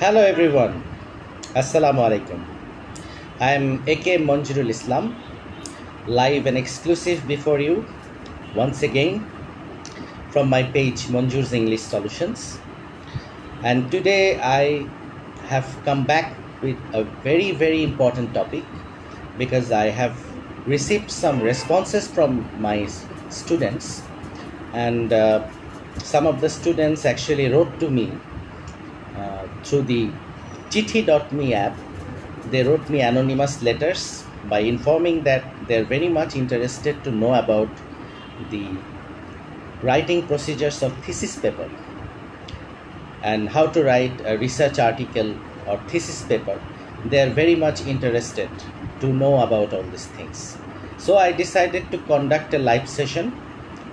Hello everyone. Assalamu alaikum. I am AK Manjurul Islam, live and exclusive before you once again from my page Manjur's English Solutions. And today I have come back with a very important topic because I have received some responses from my students, and some of the students actually wrote to me through the tt.me app. They wrote me anonymous letters by informing that they're very much interested to know about the writing procedures of thesis paper and how to write a research article or thesis paper. They're very much interested to know about all these things. So I decided to conduct a live session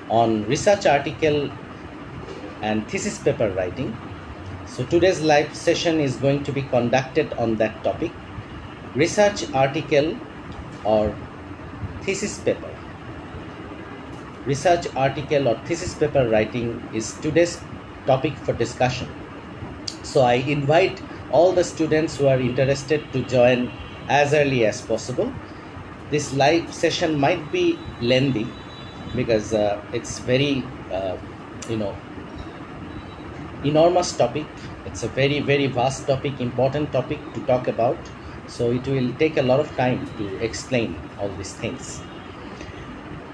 on research article and thesis paper writing. So today's live session is going to be conducted on that topic, research article or thesis paper. Research article or thesis paper writing is today's topic for discussion. So I invite all the students who are interested to join as early as possible. This live session might be lengthy because it's very enormous topic. It's a very vast topic, important topic to talk about. So it will take a lot of time to explain all these things.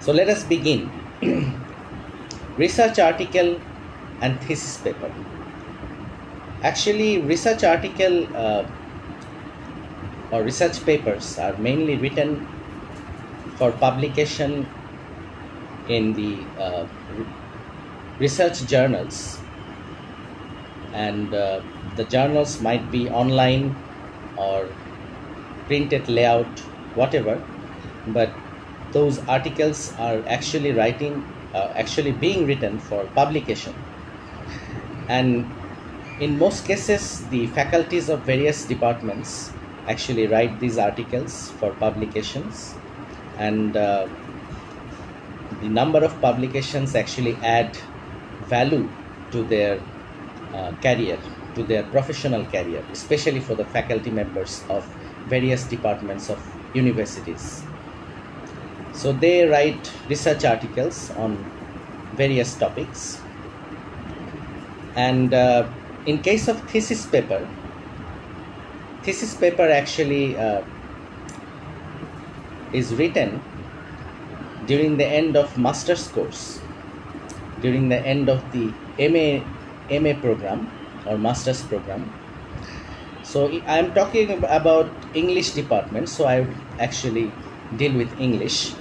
So let us begin. Research article and thesis paper. Actually, research article or research papers are mainly written for publication in the research journals, and the journals might be online or printed layout, whatever, but those articles are actually being written for publication. And in most cases, the faculties of various departments actually write these articles for publications, and the number of publications actually add value to their career, to their professional career, especially for the faculty members of various departments of universities. So they write research articles on various topics. And in case of thesis paper actually is written during the end of master's course, during the end of the MA program or master's program. So I am talking about English department, so I would actually deal with English.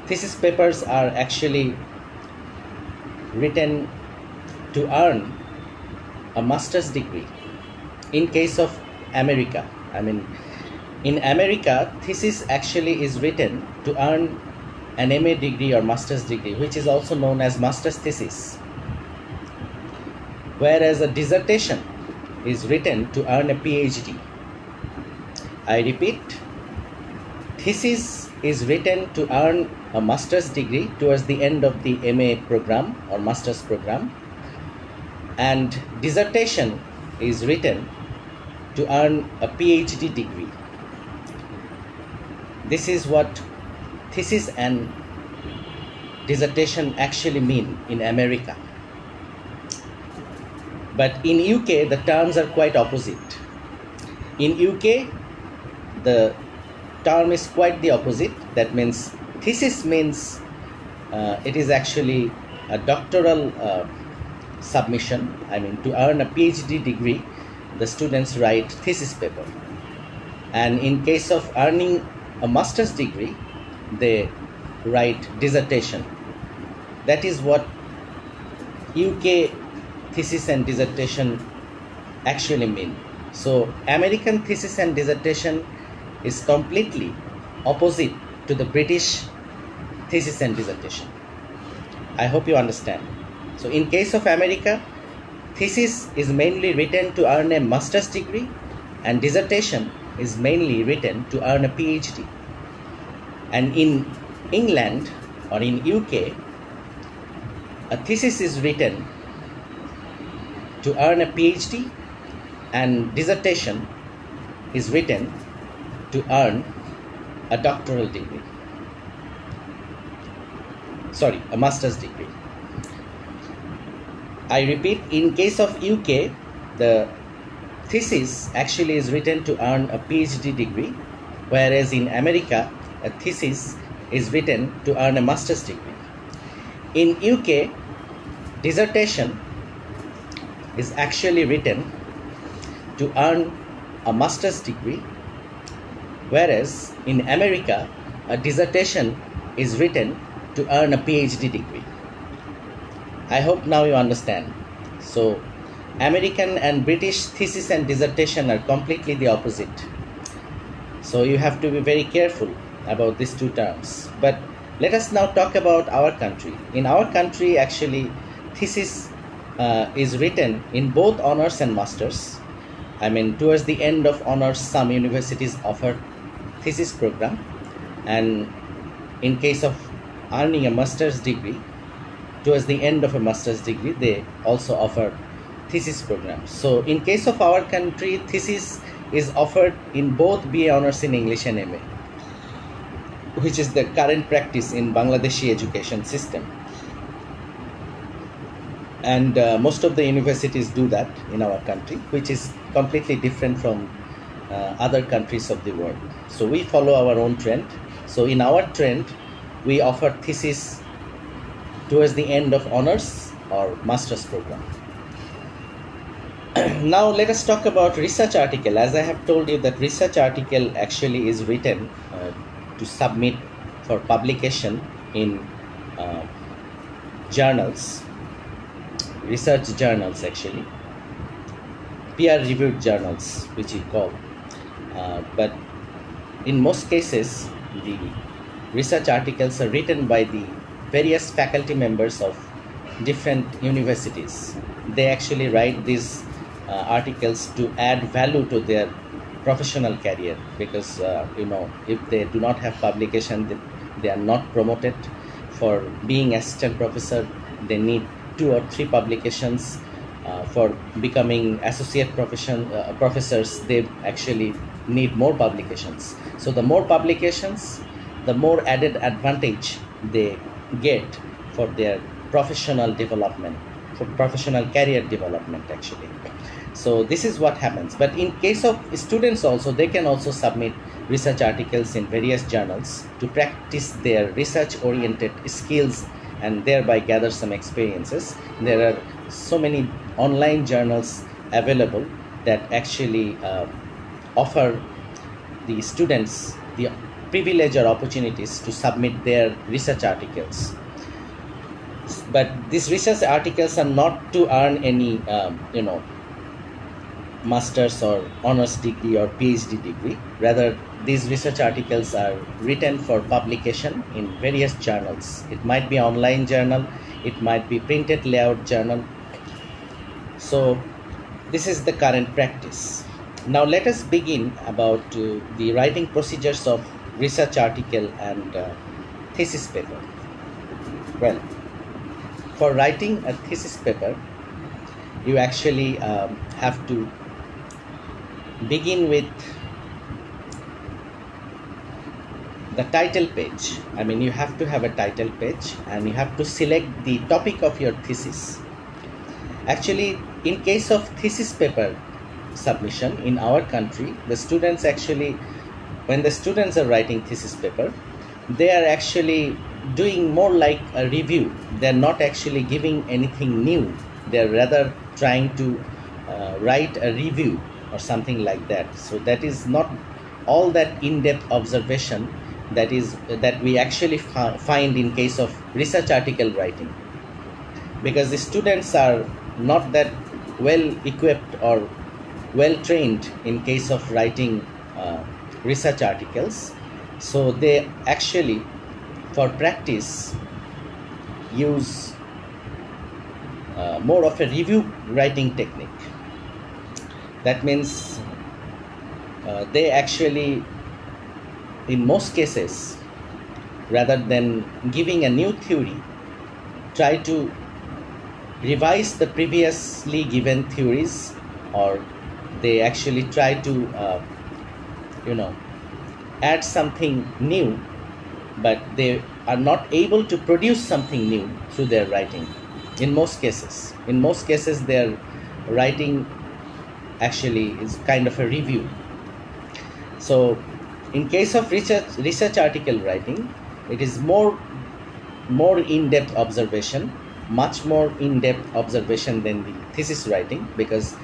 Thesis papers are actually written to earn a master's degree. In case of America, in America, thesis actually is written to earn an MA degree or master's degree, which is also known as master's thesis, whereas a dissertation is written to earn a PhD. I repeat, thesis is written to earn a master's degree towards the end of the MA program or master's program, and dissertation is written to earn a PhD degree. This is what thesis and dissertation actually mean in America. But in UK, the terms are quite opposite. In UK, the term is quite the opposite. That means thesis means it is actually a doctoral submission. To earn a PhD degree, the students write thesis paper. And in case of earning a master's degree, they write dissertation. That is what UK thesis and dissertation actually mean. So American thesis and dissertation is completely opposite to the British thesis and dissertation. I hope you understand. So in case of America, thesis is mainly written to earn a master's degree, and dissertation is mainly written to earn a PhD. And in England or in UK, a thesis is written to earn a PhD, and dissertation is written to earn a doctoral degree. Sorry, a master's degree. I repeat, in case of UK, the thesis actually is written to earn a PhD degree, whereas in America, a thesis is written to earn a master's degree. In UK, dissertation is actually written to earn a master's degree, whereas in America, a dissertation is written to earn a PhD degree. I hope now you understand. So, American and British thesis and dissertation are completely the opposite. So, you have to be very careful about these two terms. But let us now talk about our country. In our country, actually, thesis is written in both honors and masters. I mean, towards the end of honors, some universities offer thesis program, and in case of earning a master's degree, towards the end of a master's degree, they also offer thesis programs. So in case of our country, thesis is offered in both BA honors in English and MA, which is the current practice in Bangladeshi education system. And most of the universities do that in our country, which is completely different from other countries of the world. So we follow our own trend. So in our trend, we offer thesis towards the end of honors or master's program. Now let us talk about research article. As I have told you, that research article actually is written to submit for publication in journals, research journals actually, peer-reviewed journals, which we call. But in most cases, the research articles are written by the various faculty members of different universities. They actually write these articles to add value to their professional career, because if they do not have publication, they are not promoted. For being assistant professor, they need 2 or 3 publications. For becoming associate professors, they actually need more publications. So the more publications, the more added advantage they get for their professional development, for professional career development actually. So this is what happens. But in case of students also, they can also submit research articles in various journals to practice their research oriented skills and thereby gather some experiences. There are so many online journals available that actually offer the students the privilege or opportunities to submit their research articles. But these research articles are not to earn any master's or honors degree or PhD degree. Rather, these research articles are written for publication in various journals. It might be online journal, it might be printed layout journal. So this is the current practice. Now let us begin about the writing procedures of research article and thesis paper. Well, for writing a thesis paper, you actually have to begin with the title page. I mean, you have to have a title page and you have to select the topic of your thesis. Actually, in case of thesis paper submission in our country, the students actually, when the students are writing thesis paper, they are actually doing more like a review. They're not actually giving anything new. They're rather trying to write a review or something like that. So that is not all that in-depth observation that we actually find in case of research article writing, because the students are not that well equipped or well trained in case of writing research articles. So they actually, for practice, use more of a review writing technique. That means they actually, in most cases, rather than giving a new theory, try to revise the previously given theories or they actually try to you know add something new, but they are not able to produce something new through their writing. In most cases their writing actually is kind of a review. So in case of research article writing, it is more in-depth observation, much more in-depth observation than the thesis writing, because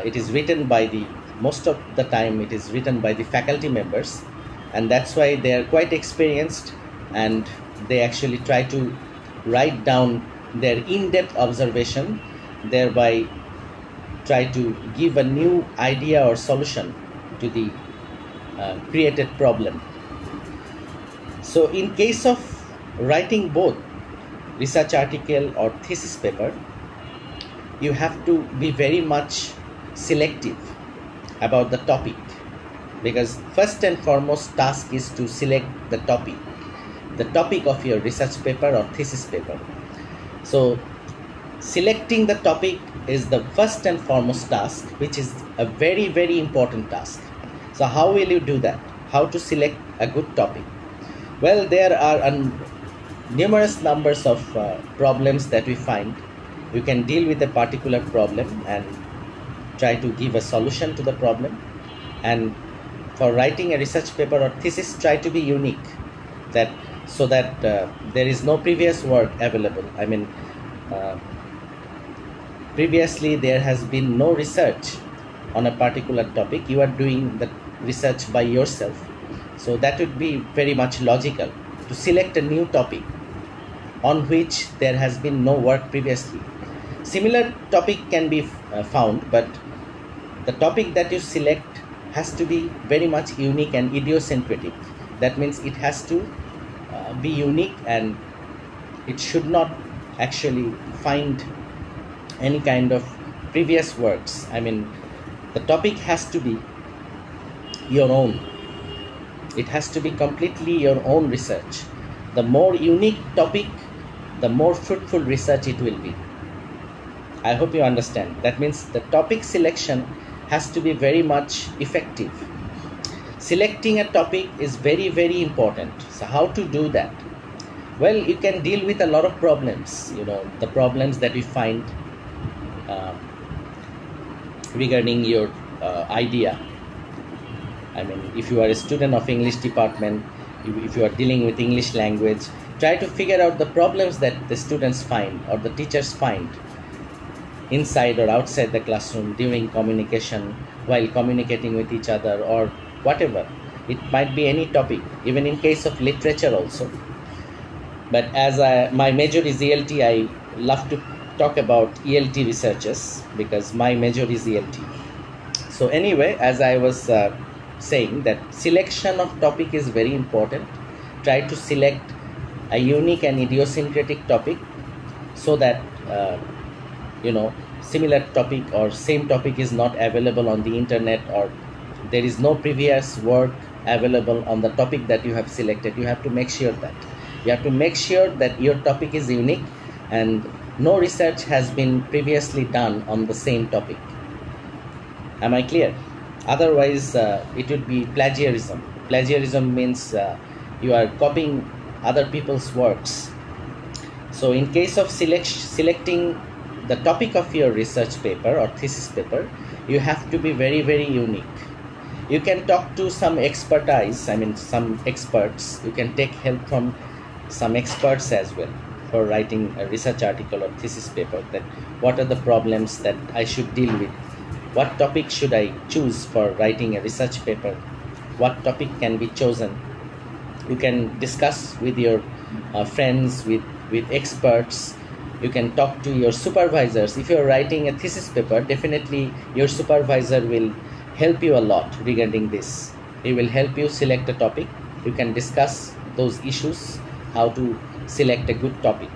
it is written by the most of the time it is written by the faculty members, and that's why they are quite experienced, and they actually try to write down their in-depth observation, thereby try to give a new idea or solution to the created problem. So in case of writing both research article or thesis paper, you have to be very much selective about the topic, because first and foremost task is to select the topic of your research paper or thesis paper. So selecting the topic is the first and foremost task, which is a very, very important task. So how will you do that? How to select a good topic? Well, there are numerous numbers of problems that we find. You can deal with a particular problem and try to give a solution to the problem. And for writing a research paper or thesis, try to be unique, so that there is no previous work available. I mean, previously there has been no research on a particular topic. You are doing the research by yourself, so that would be very much logical to select a new topic on which there has been no work previously. Similar topic can be found, but the topic that you select has to be very much unique and idiosyncratic. That means it has to be unique, and it should not actually find any kind of previous works. I mean, the topic has to be your own. It has to be completely your own research. The more unique topic, the more fruitful research it will be. I hope you understand. That means the topic selection has to be very much effective. Selecting a topic is very, very important. So how to do that? Well, you can deal with a lot of problems, the problems that we find regarding your idea. I mean, if you are a student of English department, if you are dealing with English language, try to figure out the problems that the students find or the teachers find inside or outside the classroom during communication, while communicating with each other, or whatever. It might be any topic, even in case of literature also. But as my major is ELT, I love to talk about ELT researches because my major is ELT. So anyway, as I was saying, that selection of topic is very important. Try to select a unique and idiosyncratic topic, so that similar topic or same topic is not available on the internet, or there is no previous work available on the topic that you have selected. You have to make sure that your topic is unique and no research has been previously done on the same topic. Am I clear? Otherwise it would be plagiarism. Plagiarism means you are copying other people's works. So in case of selecting the topic of your research paper or thesis paper, you have to be very, very unique. You can talk to some expertise, some experts. You can take help from some experts as well for writing a research article or thesis paper, that what are the problems that I should deal with, what topic should I choose for writing a research paper, what topic can be chosen. You can discuss with your friends, with experts. You can talk to your supervisors. If you're writing a thesis paper, definitely your supervisor will help you a lot regarding this. He will help you select a topic. You can discuss those issues, how to select a good topic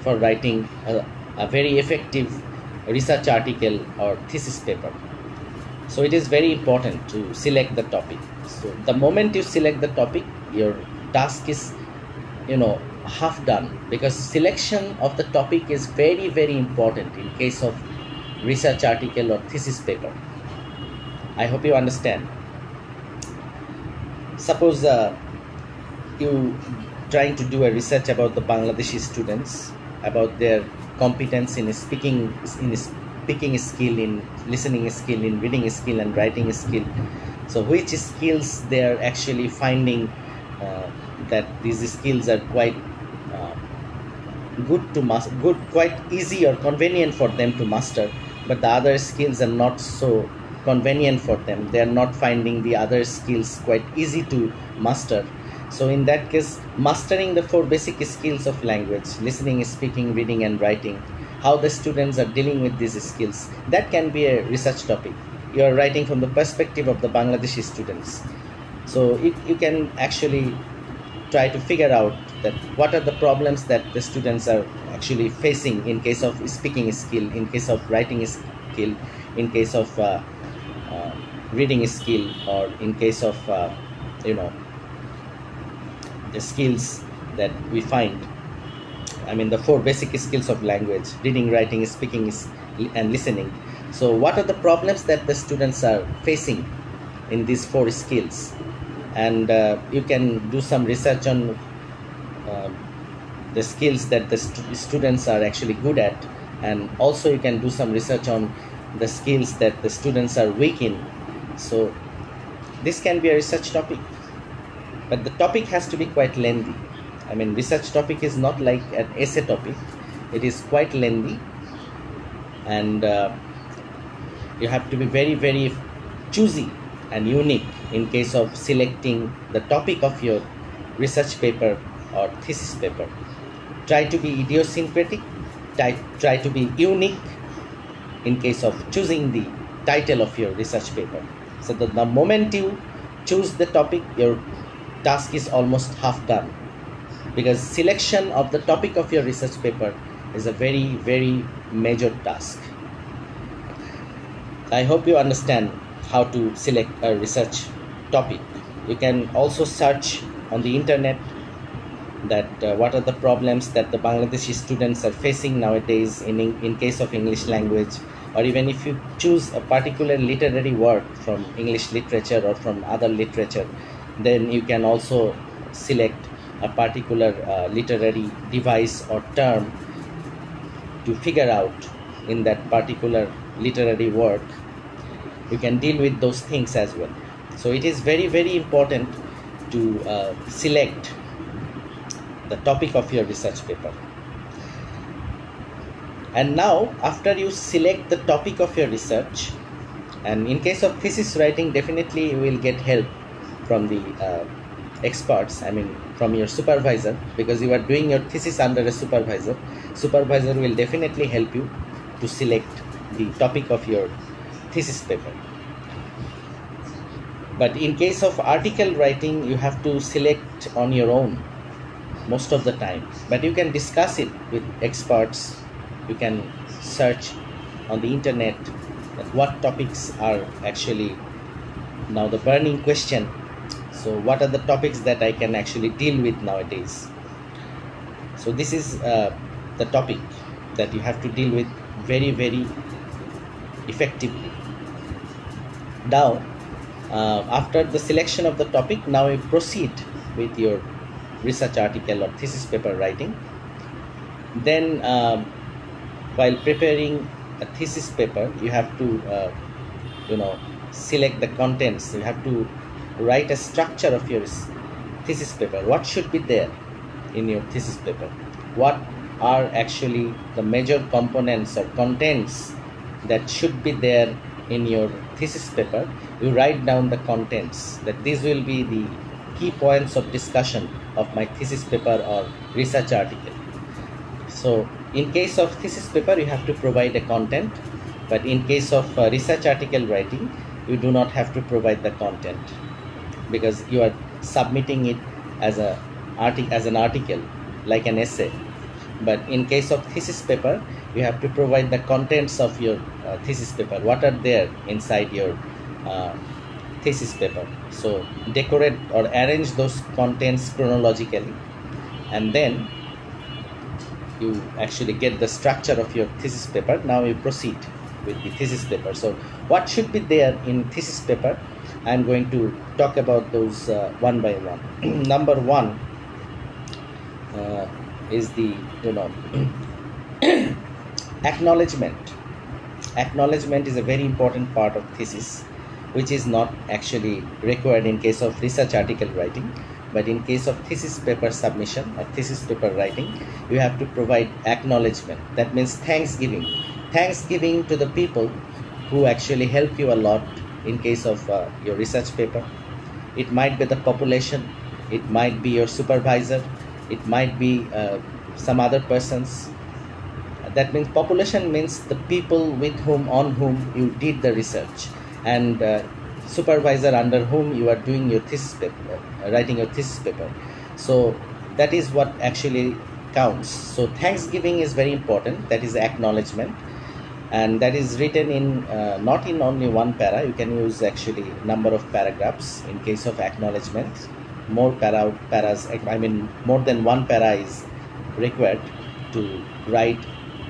for writing a very effective research article or thesis paper. So it is very important to select the topic. So the moment you select the topic, your task is half done, because selection of the topic is very, very important in case of research article or thesis paper. I hope you understand. Suppose you trying to do a research about the Bangladeshi students, about their competence in speaking skill, in listening skill, in reading skill and writing skill. So which skills they are actually finding that these skills are quite uh, quite easy or convenient for them to master, but the other skills are not so convenient for them. They are not finding the other skills quite easy to master. So in that case, mastering the four basic skills of language, listening, speaking, reading and writing, how the students are dealing with these skills, that can be a research topic. You are writing from the perspective of the Bangladeshi students, so you can actually try to figure out that what are the problems that the students are actually facing in case of speaking skill, in case of writing skill, in case of reading skill, or in case of you know the skills that we find. I mean, the four basic skills of language: reading, writing, speaking and listening. So what are the problems that the students are facing in these four skills? And you can do some research on uh, the skills that the students are actually good at, and also you can do some research on the skills that the students are weak in. So this can be a research topic, but the topic has to be quite lengthy. I mean, research topic is not like an essay topic. It is quite lengthy, and you have to be very, very choosy and unique in case of selecting the topic of your research paper or thesis paper. Try to be idiosyncratic, try to be unique in case of choosing the title of your research paper. So that the moment you choose the topic, your task is almost half done, because selection of the topic of your research paper is a very, very major task. I hope you understand how to select a research topic. You can also search on the internet that what are the problems that the Bangladeshi students are facing nowadays in case of English language, or even if you choose a particular literary work from English literature or from other literature, then you can also select a particular literary device or term to figure out in that particular literary work. You can deal with those things as well. So it is very, very important to select the topic of your research paper. And now, after you select the topic of your research, and in case of thesis writing, definitely you will get help from the experts, I mean from your supervisor, because you are doing your thesis under a supervisor. Supervisor will definitely help you to select the topic of your thesis paper. But in case of article writing, you have to select on your own most of the time, but you can discuss it with experts. You can search on the internet that what topics are actually now the burning question. So what are the topics that I can actually deal with nowadays? So this is the topic that you have to deal with very, very effectively. Now after the selection of the topic, now you proceed with your research article or thesis paper writing. Then while preparing a thesis paper, you have to select the contents. You have to write a structure of your thesis paper. What should be there in your thesis paper? What are actually the major components or contents that should be there in your thesis paper? You write down the contents, that these will be the key points of discussion of my thesis paper or research article. So in case of thesis paper, you have to provide a content, but in case of research article writing, you do not have to provide the content, because you are submitting it as an article, like an essay. But in case of thesis paper, you have to provide the contents of your thesis paper. What are there inside your thesis paper? So decorate or arrange those contents chronologically, and then you actually get the structure of your thesis paper. Now you proceed with the thesis paper. So what should be there in thesis paper? I'm going to talk about those one by one. Number one is the acknowledgement. Acknowledgement is a very important part of thesis, which is not actually required in case of research article writing, but in case of thesis paper submission or thesis paper writing, you have to provide acknowledgement. That means thanksgiving to the people who actually help you a lot in case of your research paper. It might be the population, it might be your supervisor, it might be some other persons. That means population means the people on whom you did the research, and supervisor under whom you are doing your thesis paper, writing your thesis paper. So that is what actually counts. So thanksgiving is very important. That is acknowledgement, and that is written in not in only one para. You can use actually number of paragraphs in case of acknowledgement. More paras, I mean more than one para is required to write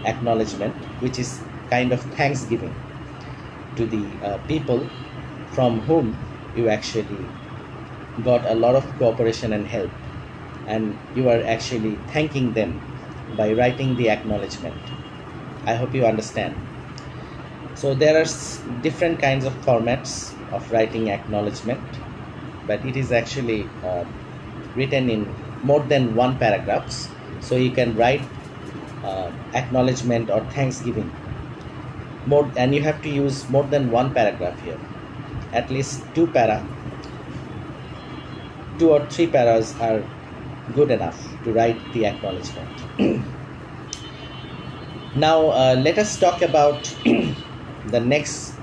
acknowledgement, which is kind of thanksgiving to the people from whom you actually got a lot of cooperation and help, and you are actually thanking them by writing the acknowledgement. I hope you understand. So there are different kinds of formats of writing acknowledgement, but it is actually written in more than one paragraphs. So you can write acknowledgement or thanksgiving more, and you have to use more than one paragraph here. At least two or three paras are good enough to write the acknowledgement. Now let us talk about the next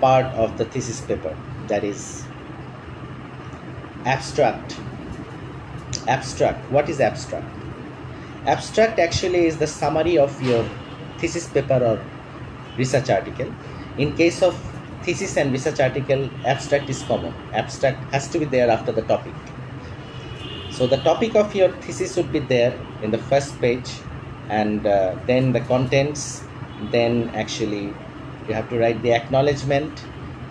part of the thesis paper, that is abstract. What is abstract? Abstract actually is the summary of your thesis paper or research article. In case of thesis and research article, abstract is common. Abstract has to be there after the topic. So the topic of your thesis would be there in the first page, and then the contents, then actually you have to write the acknowledgement,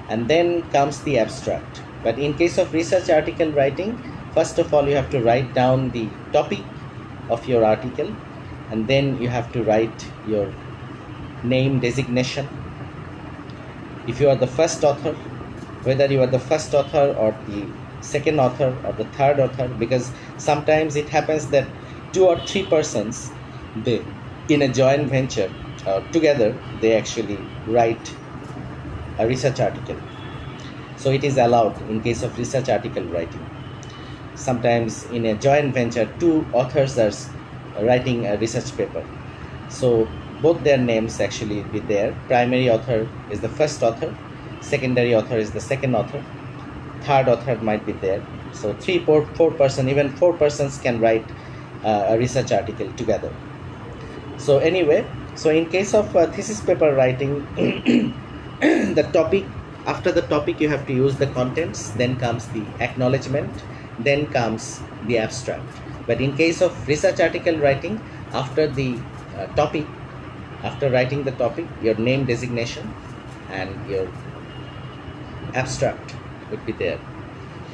and then comes the abstract. But in case of research article writing, first of all you have to write down the topic of your article, and then you have to write your name, designation. If you are the first author, whether you are the first author or the second author or the third author, because sometimes it happens that two or three persons, they in a joint venture together, they actually write a research article. So it is allowed in case of research article writing. Sometimes in a joint venture, two authors are writing a research paper. So both their names actually be there. Primary author is the first author, secondary author is the second author, third author might be there. So four person, even four persons can write a research article together. So anyway, so in case of thesis paper writing, the topic, after the topic you have to use the contents, then comes the acknowledgement, then comes the abstract. But in case of research article writing, after the topic, after writing the topic, your name, designation, and your abstract would be there.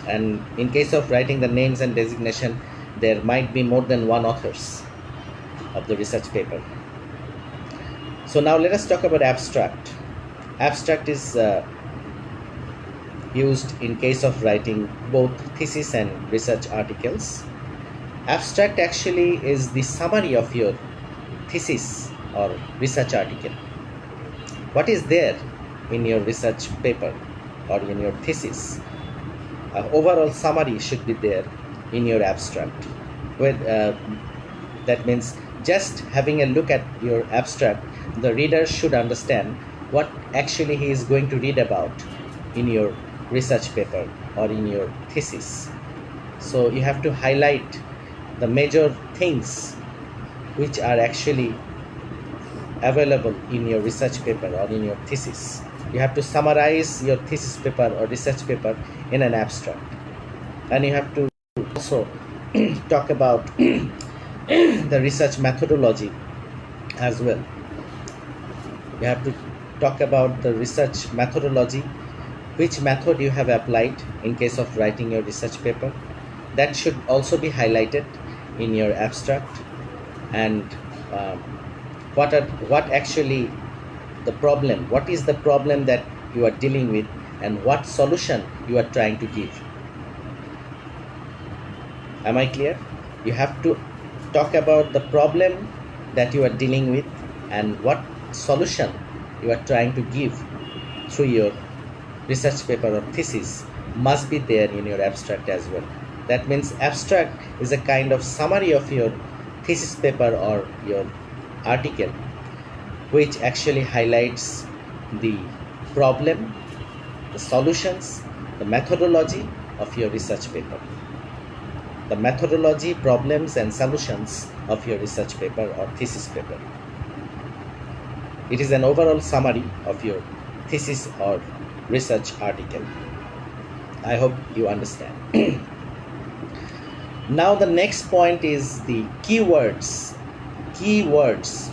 And in case of writing the names and designation, there might be more than one authors of the research paper. So now let us talk about abstract. Abstract is used in case of writing both thesis and research articles. Abstract actually is the summary of your thesis or research article. What is there in your research paper or in your thesis? Overall summary should be there in your abstract. That means just having a look at your abstract, the reader should understand what actually he is going to read about in your research paper or in your thesis. So you have to highlight the major things which are actually available in your research paper or in your thesis. You have to summarize your thesis paper or research paper in an abstract, and you have to also talk about the research methodology as well. You have to talk about the research methodology, which method you have applied in case of writing your research paper. That should also be highlighted in your abstract, and um, what actually the problem, what is the problem that you are dealing with, and what solution you are trying to give. Am I clear? You have to talk about the problem that you are dealing with and what solution you are trying to give through your research paper or thesis must be there in your abstract as well. That means abstract is a kind of summary of your thesis paper or your article, which actually highlights the problem, the solutions, the methodology of your research paper. The methodology, problems, and solutions of your research paper or thesis paper. It is an overall summary of your thesis or research article. I hope you understand. Now the next point is the keywords. Keywords.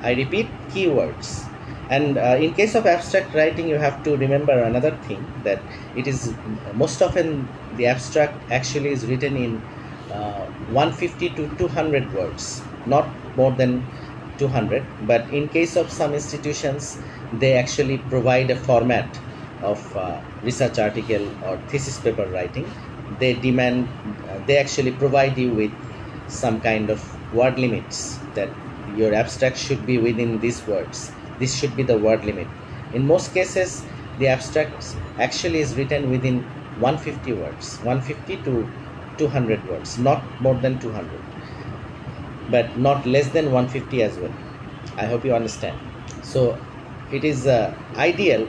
I repeat, keywords. And in case of abstract writing, you have to remember another thing, that it is most often the abstract actually is written in 150 to 200 words, not more than 200. But in case of some institutions, they actually provide a format of research article or thesis paper writing. They demand, they actually provide you with some kind of word limits, that your abstract should be within these words. This should be the word limit. In most cases, the abstract actually is written within 150 words, 150 to 200 words, not more than 200, but not less than 150 as well. I hope you understand. So it is ideal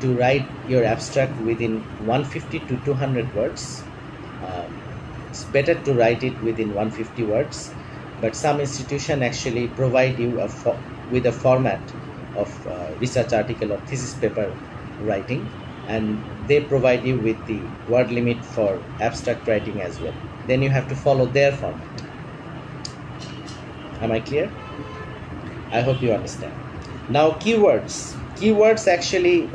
to write your abstract within 150 to 200 words. It's better to write it within 150 words, but some institution actually provide you with a format of research article or thesis paper writing, and they provide you with the word limit for abstract writing as well. Then you have to follow their format. Am I clear? I hope you understand. Now keywords. Keywords actually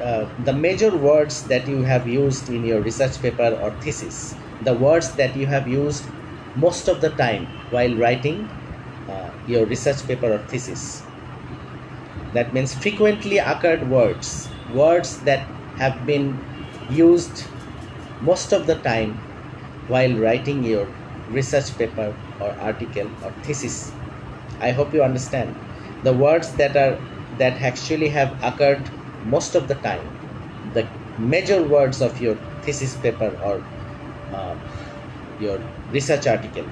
the major words that you have used in your research paper or thesis, the words that you have used most of the time while writing your research paper or thesis. That means frequently occurred words, words that have been used most of the time while writing your research paper or article or thesis. I hope you understand. The words that actually have occurred most of the time, the major words of your thesis paper or your research article.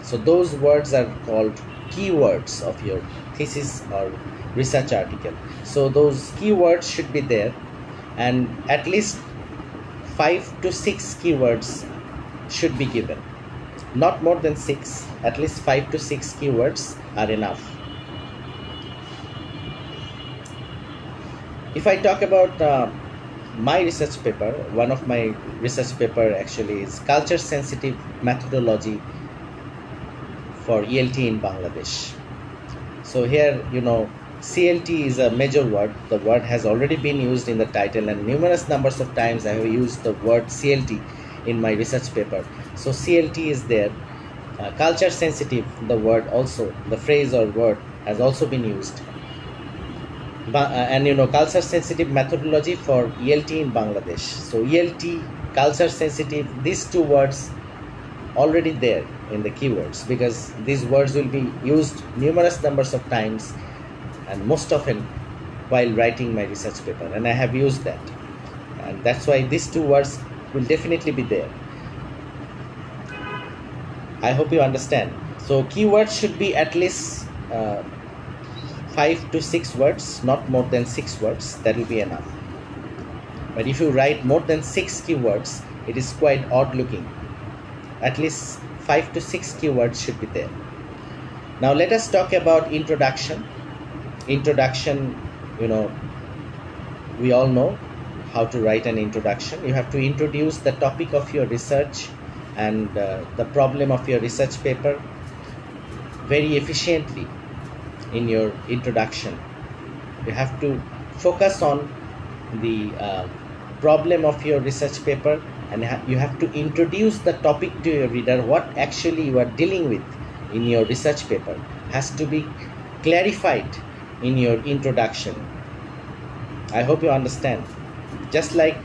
So those words are called keywords of your thesis or research article. So those keywords should be there, and at least 5 to 6 keywords should be given. Not more than 6, at least 5 to 6 keywords are enough. If I talk about my research paper, one of my research paper actually is culture sensitive methodology for ELT in Bangladesh. So here, CLT is a major word. The word has already been used in the title, and numerous numbers of times I have used the word CLT in my research paper. So CLT is there. Culture sensitive, the word also, the phrase or word has also been used. And culture sensitive methodology for ELT in Bangladesh. So ELT, culture sensitive, these two words already there in the keywords, because these words will be used numerous numbers of times and most often while writing my research paper, and I have used that, and that's why these two words will definitely be there. I hope you understand. So keywords should be at least 5 to 6 words, not more than 6 words. That will be enough. But if you write more than 6 keywords, it is quite odd looking. At least 5 to 6 keywords should be there. Now let us talk about introduction. Introduction, we all know how to write an introduction. You have to introduce the topic of your research and the problem of your research paper very efficiently in your introduction. You have to focus on the problem of your research paper, and you have to introduce the topic to your reader. What actually you are dealing with in your research paper has to be clarified in your introduction. I hope you understand. Just like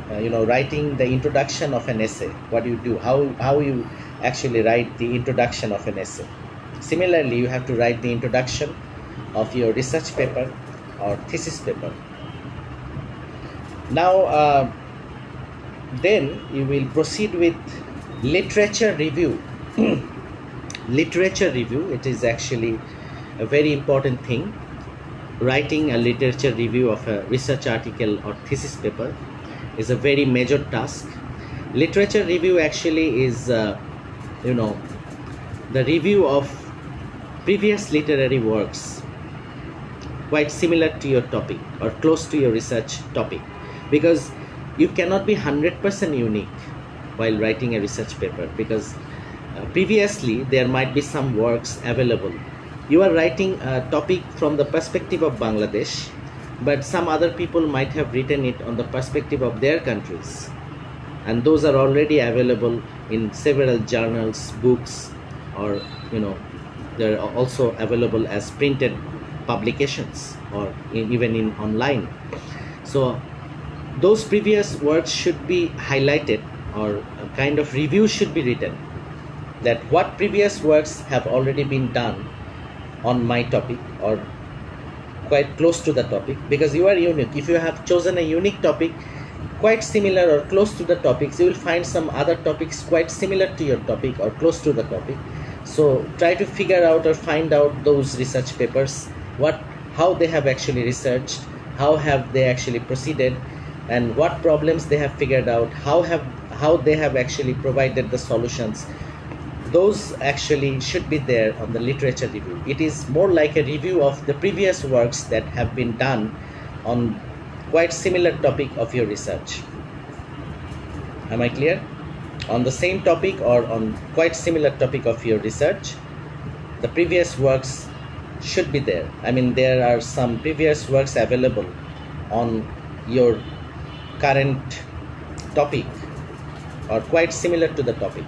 writing the introduction of an essay, what you do, how you actually write the introduction of an essay. Similarly, you have to write the introduction of your research paper or thesis paper. Now then you will proceed with literature review. Literature review, it is actually a very important thing. Writing a literature review of a research article or thesis paper is a very major task. Literature review actually is the review of previous literary works quite similar to your topic or close to your research topic, because you cannot be 100% unique while writing a research paper, because previously there might be some works available. You are writing a topic from the perspective of Bangladesh, but some other people might have written it on the perspective of their countries, and those are already available in several journals, books, or they're also available as printed publications or even in online. So those previous works should be highlighted, or a kind of review should be written, that what previous works have already been done on my topic or quite close to the topic, because you are unique. If you have chosen a unique topic quite similar or close to the topics, you will find some other topics quite similar to your topic or close to the topic. So try to figure out or find out those research papers, how they have actually researched, how have they actually proceeded, and what problems they have figured out, how they have actually provided the solutions. Those actually should be there on the literature review. It is more like a review of the previous works that have been done on quite similar topic of your research. Am I clear? On the same topic or on quite similar topic of your research, the previous works should be there. I mean, there are some previous works available on your current topic or quite similar to the topic.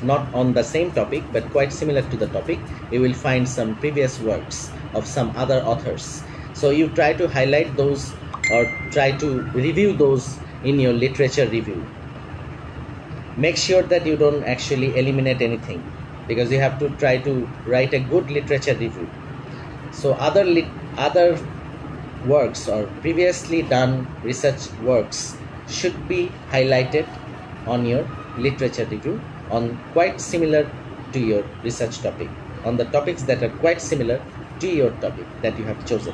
Not on the same topic, but quite similar to the topic. You will find some previous works of some other authors. So you try to highlight those or try to review those in your literature review. Make sure that you don't actually eliminate anything, because you have to try to write a good literature review. So other works or previously done research works should be highlighted on your literature review on quite similar to your research topic, on the topics that are quite similar to your topic that you have chosen.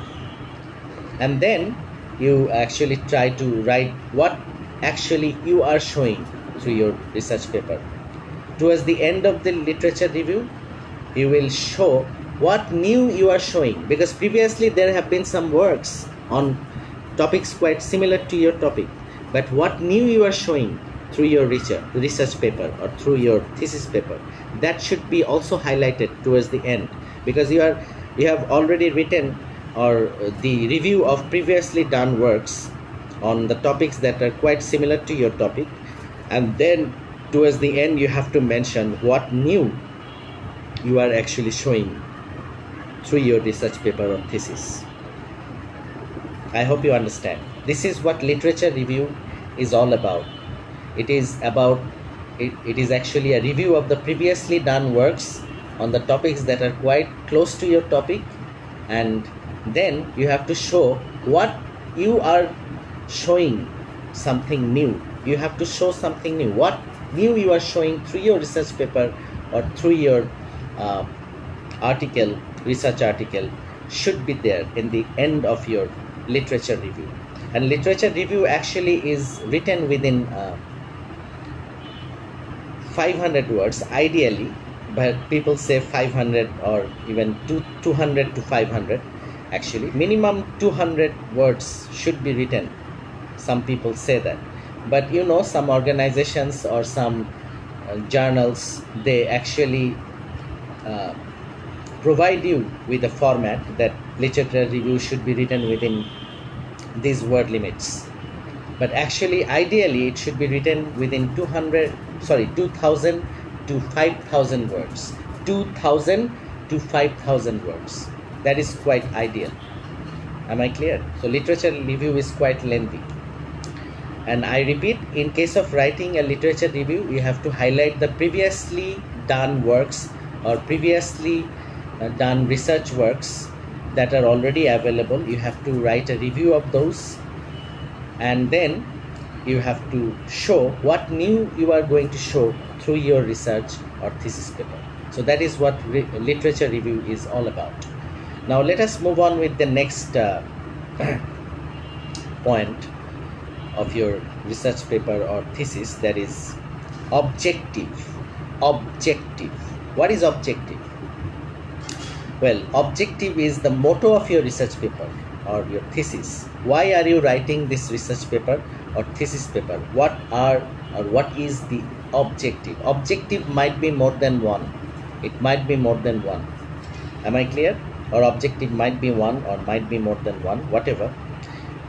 And then you actually try to write what actually you are showing through your research paper. Towards the end of the literature review, you will show what new you are showing, because previously there have been some works on topics quite similar to your topic, but what new you are showing through your research paper or through your thesis paper, that should be also highlighted towards the end, because you have already written or the review of previously done works on the topics that are quite similar to your topic, and then towards the end you have to mention what new you are actually showing through your research paper or thesis. I hope you understand. This is what literature review is all about. It is actually a review of the previously done works on the topics that are quite close to your topic, and then you have to show what you are showing something new. You have to show something new. What new you are showing through your research paper or through your research article should be there in the end of your literature review. And literature review actually is written within 500 words ideally, but people say 500 or even 200 to 500. Actually, minimum 200 words should be written. Some people say that, but some organizations or some journals, they actually provide you with a format that literature review should be written within these word limits. But actually, ideally, it should be written within 2000 to 5000 words. 2000 to 5000 words. That is quite ideal. Am I clear? So literature review is quite lengthy. And I repeat, in case of writing a literature review, you have to highlight the previously done works or previously done research works that are already available. You have to write a review of those, and then you have to show what new you are going to show through your research or thesis paper. So that is what literature review is all about. Now let us move on with the next point of your research paper or thesis, that is objective. Objective. What is objective? Well, objective is the motto of your research paper or your thesis. Why are you writing this research paper or thesis paper? What is the objective? Objective might be more than one. It might be more than one. Am I clear? Or objective might be one or might be more than one, whatever.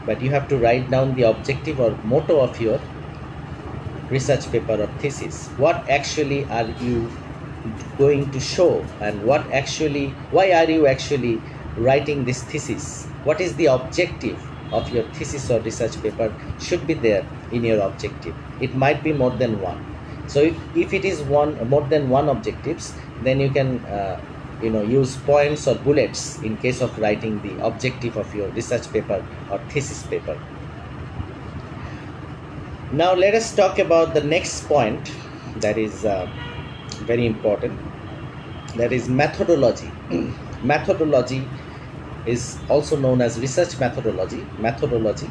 But you have to write down the objective or motto of your research paper or thesis. What actually are you going to show, and why are you actually writing this thesis? What is the objective of your thesis or research paper should be there in your objective. It might be more than one. So if it is more than one objectives, then you can use points or bullets in case of writing the objective of your research paper or thesis paper. Now let us talk about the next point that is very important, that is methodology. Methodology is also known as research methodology. Methodology.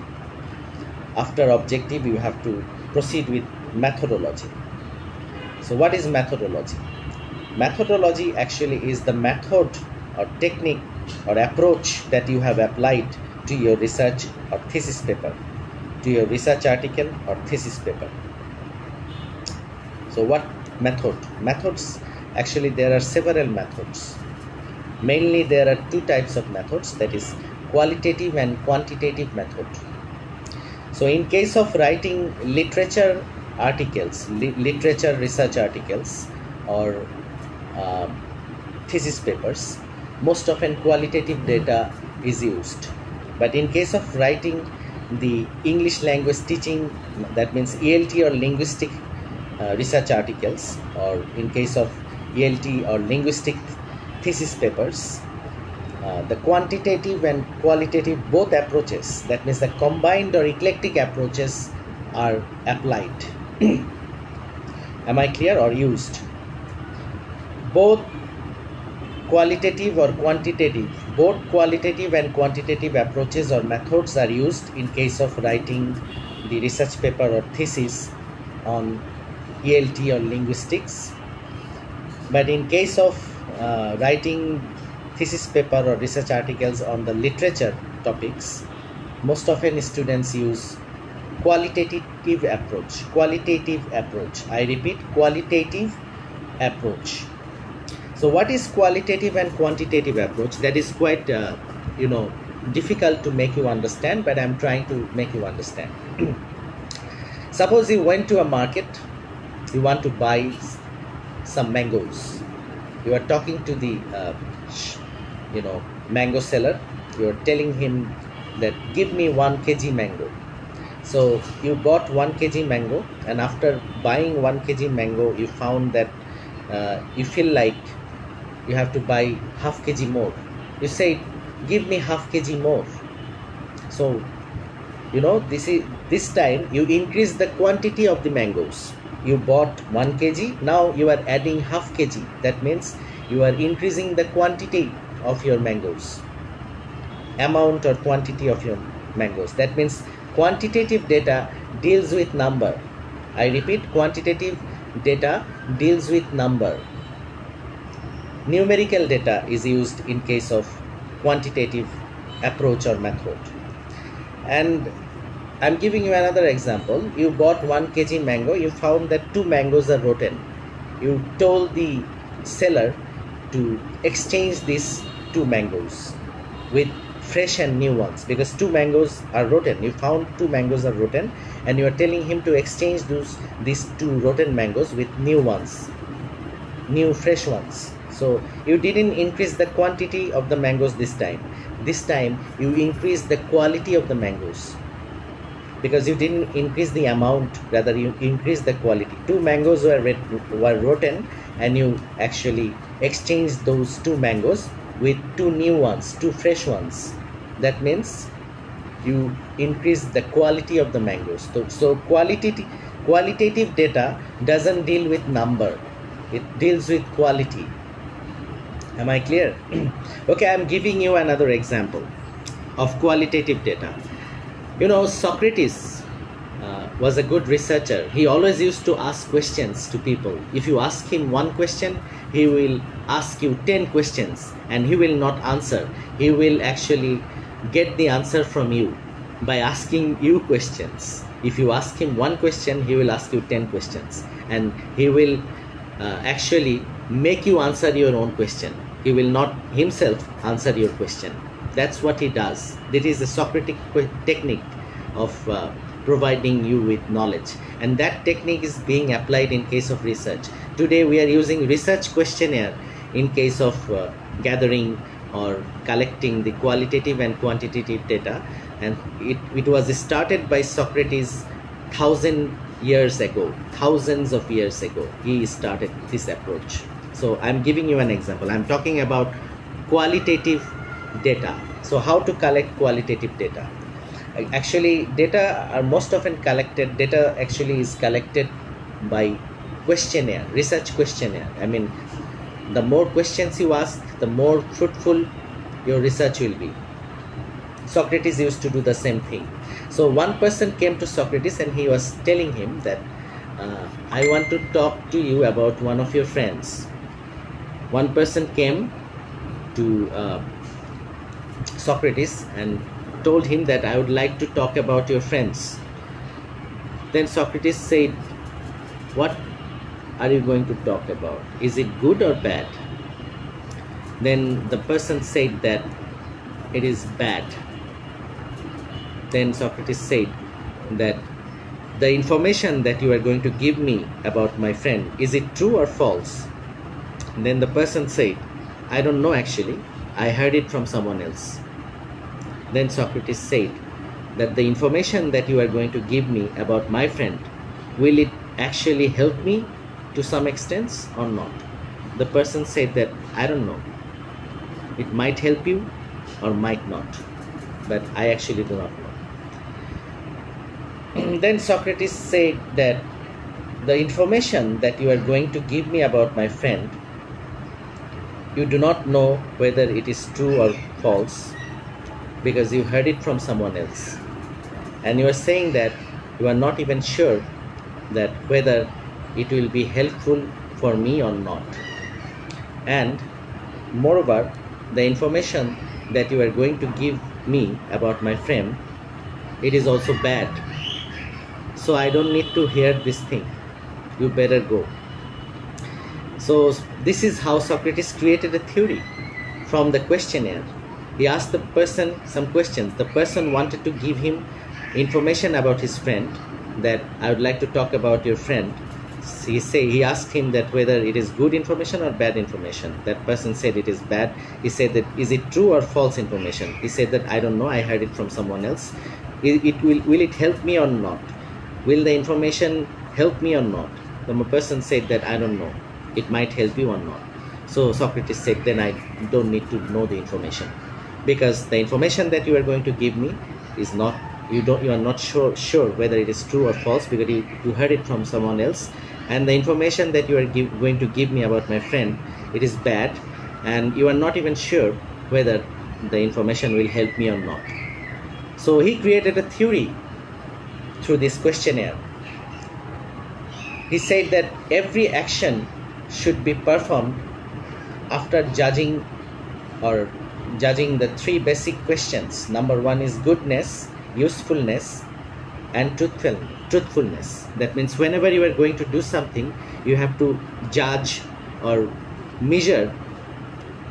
After objective, you have to proceed with methodology. So what is methodology? Methodology actually is the method or technique or approach that you have applied to your research or thesis paper, to your research article or thesis paper. So what method? Methods, actually there are several methods. Mainly there are two types of methods, that is qualitative and quantitative method. So in case of writing literature articles, literature research articles or thesis papers, most often qualitative data is used. But in case of writing the English language teaching, that means ELT or linguistic research articles, or in case of ELT or linguistic thesis papers, the quantitative and qualitative both approaches, that means the combined or eclectic approaches, are applied. Am I clear? Or used? Both qualitative or quantitative, both qualitative and quantitative approaches or methods are used in case of writing the research paper or thesis on ELT or linguistics. But in case of writing thesis paper or research articles on the literature topics, most often students use qualitative approach. Qualitative approach. I repeat, qualitative approach. So what is qualitative and quantitative approach? That is quite difficult to make you understand, but I'm trying to make you understand. Suppose you went to a market, you want to buy some mangoes. You are talking to the mango seller. You are telling him that give me 1 kg mango. So you bought 1 kg mango, and after buying 1 kg mango, you found that you feel like you have to buy half kg more. You say, give me half kg more. So this time you increase the quantity of the mangoes. You bought 1 kg, now you are adding half kg. That means you are increasing the quantity of your mangoes, amount or quantity of your mangoes. That means quantitative data deals with number. I repeat, quantitative data deals with number. Numerical data is used in case of quantitative approach or method. And I'm giving you another example. You bought 1 kg mango, you found that 2 mangoes are rotten. You told the seller to exchange these 2 mangoes with fresh and new ones, because two mangoes are rotten. You found two mangoes are rotten, and you are telling him to exchange these two rotten mangoes with new ones, new fresh ones. So you didn't increase the quantity of the mangoes this time. This time you increase the quality of the mangoes, because you didn't increase the amount, rather you increase the quality. Two mangoes were rotten, and you actually exchanged those two mangoes with two new ones, two fresh ones. That means you increase the quality of the mangoes. So qualitative data doesn't deal with number, it deals with quality. Am I clear? Okay, I'm giving you another example of qualitative data. You know, Socrates was a good researcher. He always used to ask questions to people. If you ask him one question, he will ask you 10 questions, and he will not answer. He will actually get the answer from you by asking you questions. If you ask him one question, he will ask you 10 questions, and he will actually make you answer your own question. He will not himself answer your question. That's what he does. That is the Socratic technique of providing you with knowledge, and that technique is being applied in case of research. Today we are using research questionnaire in case of gathering or collecting the qualitative and quantitative data, and it was started by Socrates thousands of years ago. He started this approach. So I'm giving you an example. I'm talking about qualitative data. So how to collect qualitative data? Actually, data are most often collected. Data actually is collected by questionnaire, research questionnaire. I mean, the more questions you ask, the more fruitful your research will be. Socrates used to do the same thing. So one person came to Socrates and he was telling him that I want to talk to you about one of your friends. One person came to Socrates and told him that I would like to talk about your friends. Then Socrates said, what are you going to talk about? Is it good or bad? Then the person said that it is bad. Then Socrates said that the information that you are going to give me about my friend, is it true or false? And then the person said, I don't know actually, I heard it from someone else. Then Socrates said that the information that you are going to give me about my friend, will it actually help me to some extent or not? The person said that I don't know. It might help you or might not, but I actually do not know. Then Socrates said that the information that you are going to give me about my friend, you do not know whether it is true or false, because you heard it from someone else, and you are saying that you are not even sure that whether it will be helpful for me or not. And moreover, the information that you are going to give me about my friend, it is also bad, so I don't need to hear this thing. You better go. So this is how Socrates created a theory from the questionnaire. He asked the person some questions. The person wanted to give him information about his friend, that I would like to talk about your friend. He asked him that whether it is good information or bad information. That person said it is bad. He said that is it true or false information? He said that I don't know, I heard it from someone else. Will it help me or not? Will the information help me or not? The person said that I don't know, it might help you or not. So Socrates said, then I don't need to know the information, because the information that you are going to give me is not, you are not sure whether it is true or false, because you heard it from someone else. And the information that you are going to give me about my friend, it is bad, and you are not even sure whether the information will help me or not. So he created a theory through this questionnaire. He said that every action should be performed after judging the three basic questions. Number one is goodness, usefulness, and truthfulness. That means whenever you are going to do something, you have to judge or measure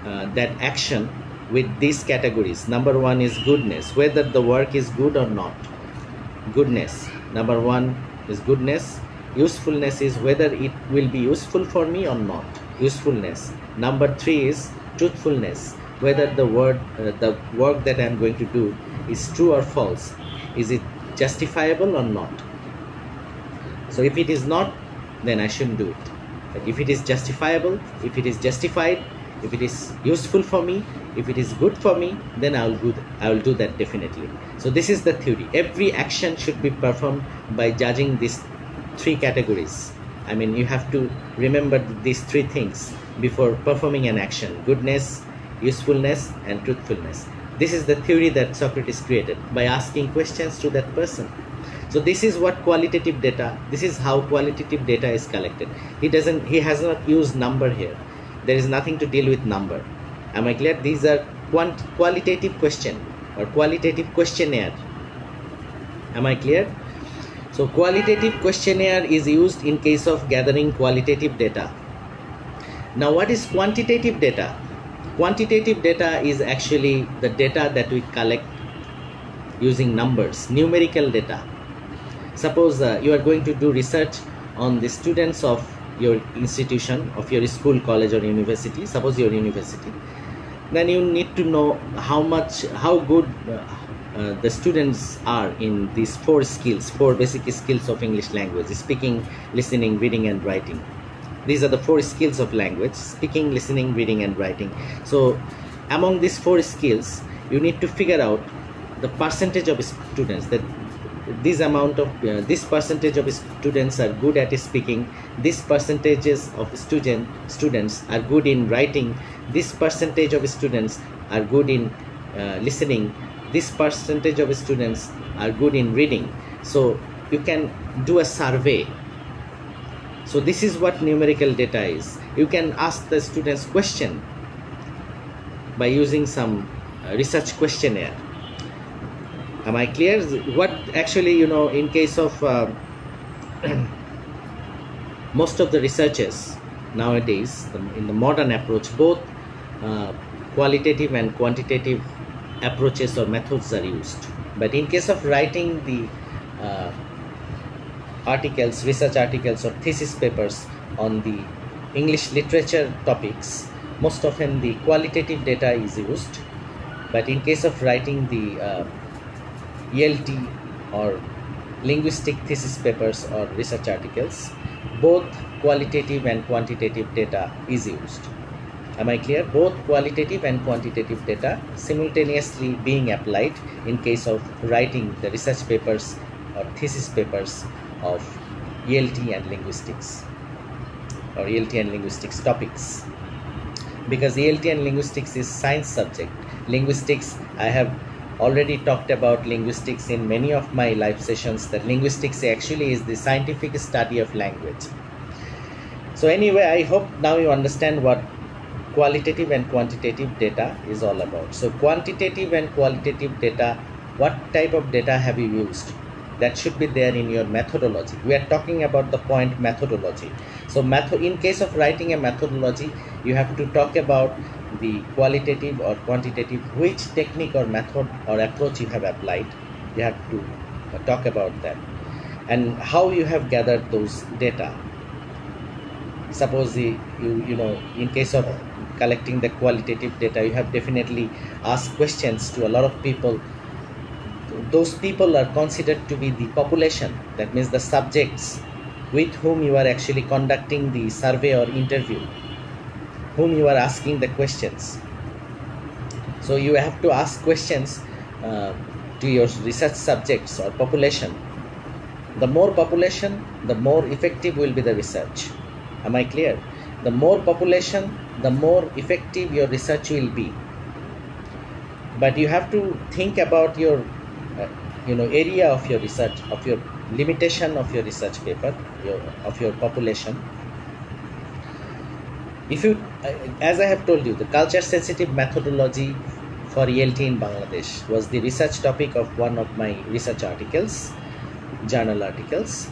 that action with these categories. Number one is goodness, whether the work is good or not. Goodness, number one is goodness. Usefulness is whether it will be useful for me or not. Usefulness. Number three is truthfulness, whether the work that I am going to do is true or false. Is it justifiable or not? So if it is not, then I shouldn't do it. But if it is justifiable, if it is justified, if it is useful for me, if it is good for me, then I will do that definitely. So this is the theory. Every action should be performed by judging these three categories. I mean, you have to remember these three things before performing an action: goodness, usefulness, and truthfulness. This is the theory that Socrates created by asking questions to that person. So this is what qualitative data, this is how qualitative data is collected. He has not used number here. There is nothing to deal with number. Am I clear? These are qualitative question or qualitative questionnaire. Am I clear? So qualitative questionnaire is used in case of gathering qualitative data. Now what is quantitative data? Quantitative data is actually the data that we collect using numbers, numerical data. Suppose you are going to do research on the students of your institution, of your school, college or university. Suppose your university. Then you need to know how good the students are in these four basic skills of English language: speaking, listening, reading and writing. These are the four skills of language: speaking, listening, reading and writing. So among these four skills, you need to figure out the percentage of students that this percentage of students are good at speaking, this percentages of students are good in writing, this percentage of students are good in listening, this percentage of students are good in reading. So you can do a survey. So this is what numerical data is. You can ask the students question by using some research questionnaire. Am I clear? What actually, in case of most of the researchers nowadays, in the modern approach, both qualitative and quantitative approaches or methods are used. But in case of writing the articles, research articles or thesis papers on the English literature topics, most often the qualitative data is used. But in case of writing the ELT or linguistic thesis papers or research articles, both qualitative and quantitative data is used. Am I clear? Both qualitative and quantitative data simultaneously being applied in case of writing the research papers or thesis papers of ELT and linguistics or ELT and linguistics topics. Because ELT and linguistics is science subject. Linguistics, I have already talked about linguistics in many of my live sessions, that linguistics actually is the scientific study of language. So anyway, I hope now you understand what qualitative and quantitative data is all about. So quantitative and qualitative data, what type of data have you used? That should be there in your methodology. We are talking about the point methodology. So in case of writing a methodology, you have to talk about the qualitative or quantitative, which technique or method or approach you have applied. You have to talk about that and how you have gathered those data. Suppose in case of collecting the qualitative data, you have definitely asked questions to a lot of people. Those people are considered to be the population, that means the subjects with whom you are actually conducting the survey or interview, whom you are asking the questions. So you have to ask questions to your research subjects or population. The more population, the more effective will be the research. Am I clear? The more population, the more effective your research will be. But you have to think about your area of your research, of your limitation of your research paper, of your population. If you, as I have told you, the culture sensitive methodology for ELT in Bangladesh was the research topic of one of my research articles, journal articles.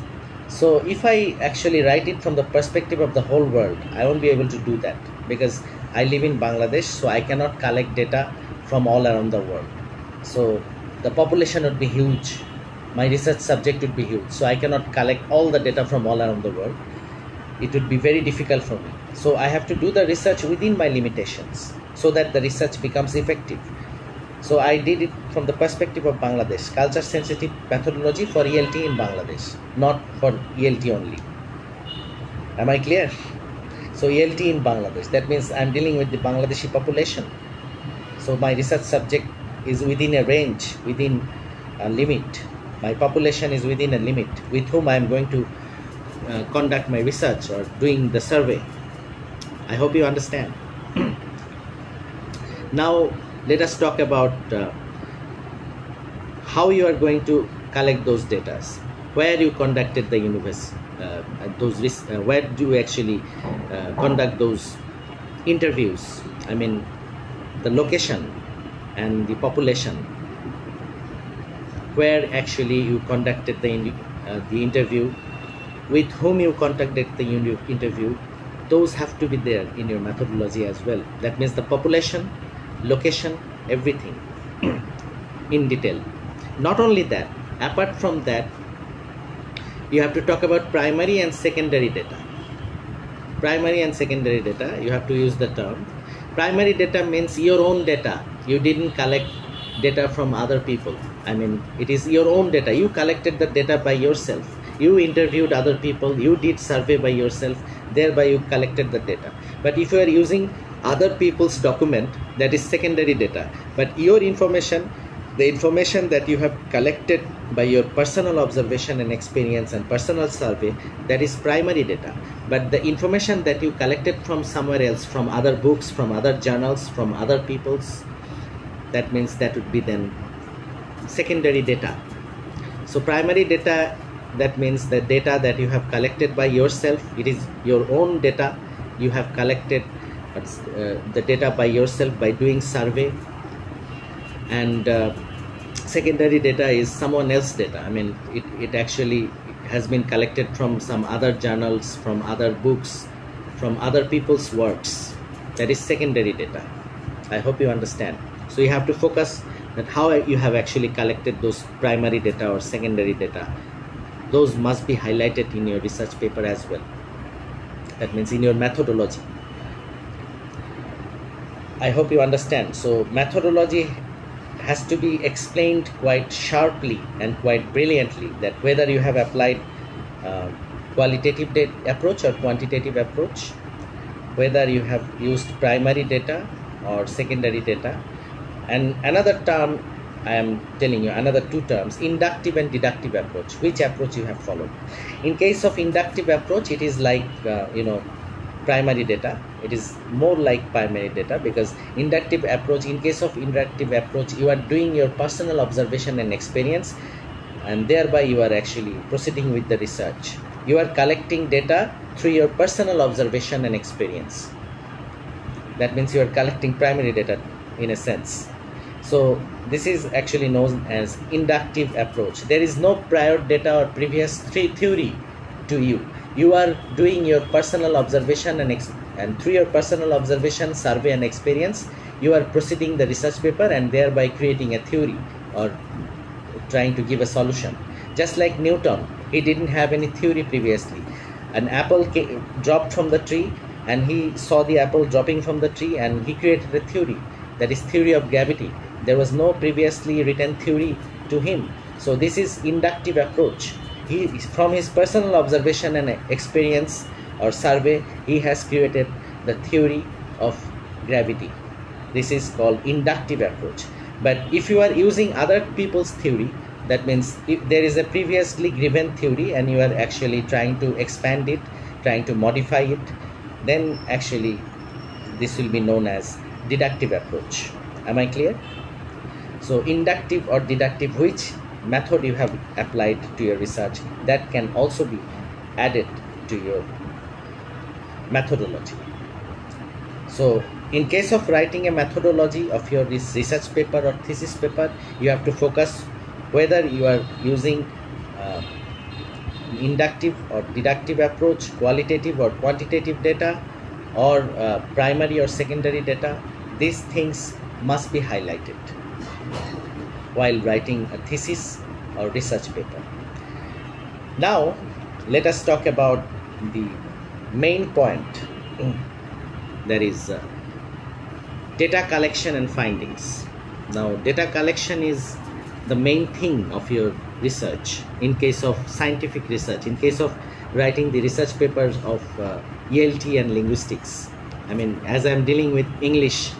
So if I actually write it from the perspective of the whole world, I won't be able to do that, because I live in Bangladesh, so I cannot collect data from all around the world. So the population would be huge. My research subject would be huge. So I cannot collect all the data from all around the world. It would be very difficult for me. So I have to do the research within my limitations so that the research becomes effective. So I did it from the perspective of Bangladesh, culture sensitive methodology for ELT in Bangladesh, not for ELT only. Am I clear? So ELT in Bangladesh, that means I'm dealing with the Bangladeshi population. So my research subject is within a range, within a limit. My population is within a limit with whom I am going to conduct my research or doing the survey. I hope you understand. Now let us talk about how you are going to collect those data, where you conducted the university, where do you actually conduct those interviews. I mean the location and the population, where actually you conducted the interview, with whom you conducted the interview. Those have to be there in your methodology as well. That means the population, location, everything in detail. Not only that, apart from that, you have to talk about primary and secondary data. Primary and secondary data, you have to use the term. Primary data means your own data. You didn't collect data from other people. I mean, it is your own data. You collected the data by yourself. You interviewed other people. You did survey by yourself. Thereby you collected the data. But if you are using other people's document, that is secondary data. But your information, the information that you have collected by your personal observation and experience and personal survey, that is primary data. But the information that you collected from somewhere else, from other books, from other journals, from other people's, that means that would be then secondary data. So primary data, that means the data that you have collected by yourself. It is your own data. You have collected the data by yourself by doing survey. And secondary data is someone else's data. I mean, it actually has been collected from some other journals, from other books, from other people's works. That is secondary data. I hope you understand. So you have to focus that how you have actually collected those primary data or secondary data. Those must be highlighted in your research paper as well. That means in your methodology. I hope you understand. So methodology has to be explained quite sharply and quite brilliantly, that whether you have applied qualitative approach or quantitative approach, whether you have used primary data or secondary data. And another term I am telling you, another two terms, inductive and deductive approach. Which approach you have followed? In case of inductive approach, it is like primary data. It is more like primary data, because inductive approach, in case of inductive approach, you are doing your personal observation and experience, and thereby you are actually proceeding with the research. You are collecting data through your personal observation and experience. That means you are collecting primary data in a sense. So this is actually known as inductive approach. There is no prior data or previous theory to you. You are doing your personal observation and through your personal observation, survey and experience, you are proceeding the research paper and thereby creating a theory or trying to give a solution. Just like Newton, he didn't have any theory previously. An apple dropped from the tree and he saw the apple dropping from the tree and he created a theory, that is theory of gravity. There was no previously written theory to him. So this is inductive approach. He, from his personal observation and experience or survey, he has created the theory of gravity. This is called inductive approach. But if you are using other people's theory, that means if there is a previously given theory and you are actually trying to expand it, trying to modify it, then actually this will be known as deductive approach. Am I clear? So inductive or deductive, which method you have applied to your research, that can also be added to your methodology. So in case of writing a methodology of your research paper or thesis paper, you have to focus whether you are using inductive or deductive approach, qualitative or quantitative data, or primary or secondary data, these things must be highlighted while writing a thesis or research paper. Now, let us talk about the main point, that is data collection and findings. Now, data collection is the main thing of your research in case of scientific research, in case of writing the research papers of ELT and linguistics. I mean, as I'm dealing with English,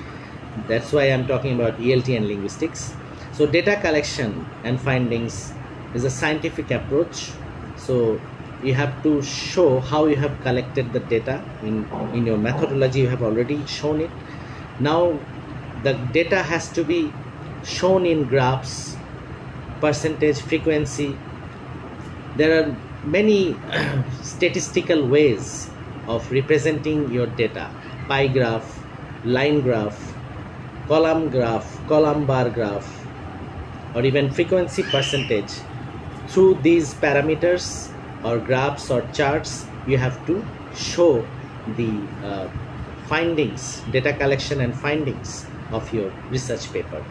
that's why I'm talking about ELT and linguistics. So data collection and findings is a scientific approach. So you have to show how you have collected the data. In your methodology, you have already shown it. Now the data has to be shown in graphs, percentage, frequency. There are many statistical ways of representing your data: pie graph, line graph, column graph, column bar graph, or even frequency percentage. Through these parameters or graphs or charts, you have to show the findings, data collection and findings of your research paper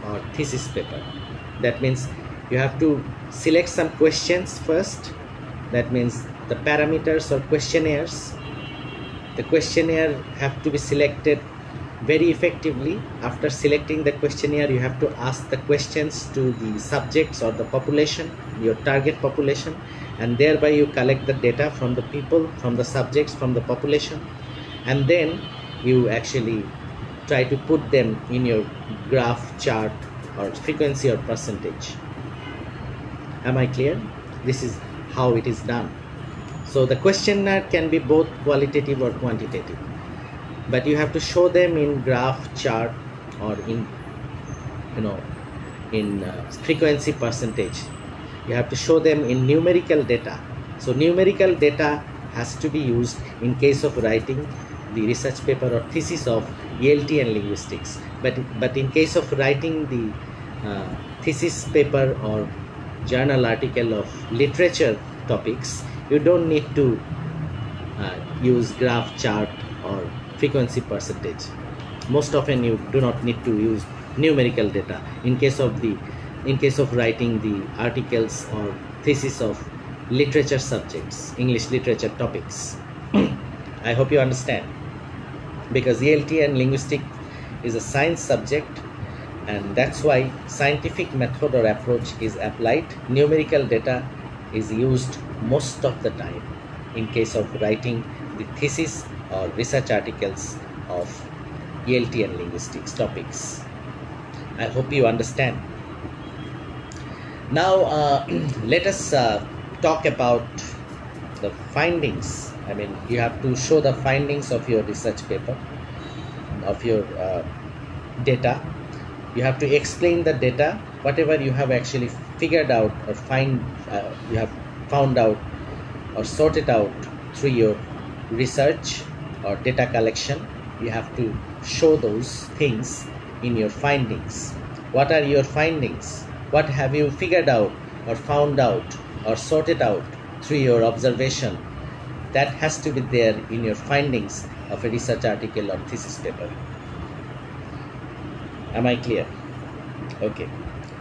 or thesis paper. That means you have to select some questions first. That means the parameters or questionnaires. The questionnaire have to be selected very effectively. After selecting the questionnaire, you have to ask the questions to the subjects or the population, your target population, and thereby you collect the data from the people, from the subjects, from the population, and then you actually try to put them in your graph, chart, or frequency or percentage. Am I clear? This is how it is done. So the questionnaire can be both qualitative or quantitative, but you have to show them in graph, chart, or in frequency percentage. You have to show them in numerical data. So numerical data has to be used in case of writing the research paper or thesis of ELT and linguistics. But in case of writing the thesis paper or journal article of literature topics, you don't need to use graph, chart, or frequency percentage. Most often you do not need to use numerical data in case of writing the articles or thesis of literature subjects, English literature topics. I hope you understand, because ELT and linguistic is a science subject, and that's why scientific method or approach is applied. Numerical data is used most of the time in case of writing the thesis or research articles of ELT and linguistics topics. I hope you understand. Now let us talk about the findings. I mean, you have to show the findings of your research paper, of your data. You have to explain the data, whatever you have actually figured out or you have found out or sorted out through your research or data collection. You have to show those things in your findings. What are your findings? What have you figured out or found out or sorted out through your observation? That has to be there in your findings of a research article or thesis paper. Am I clear? Okay.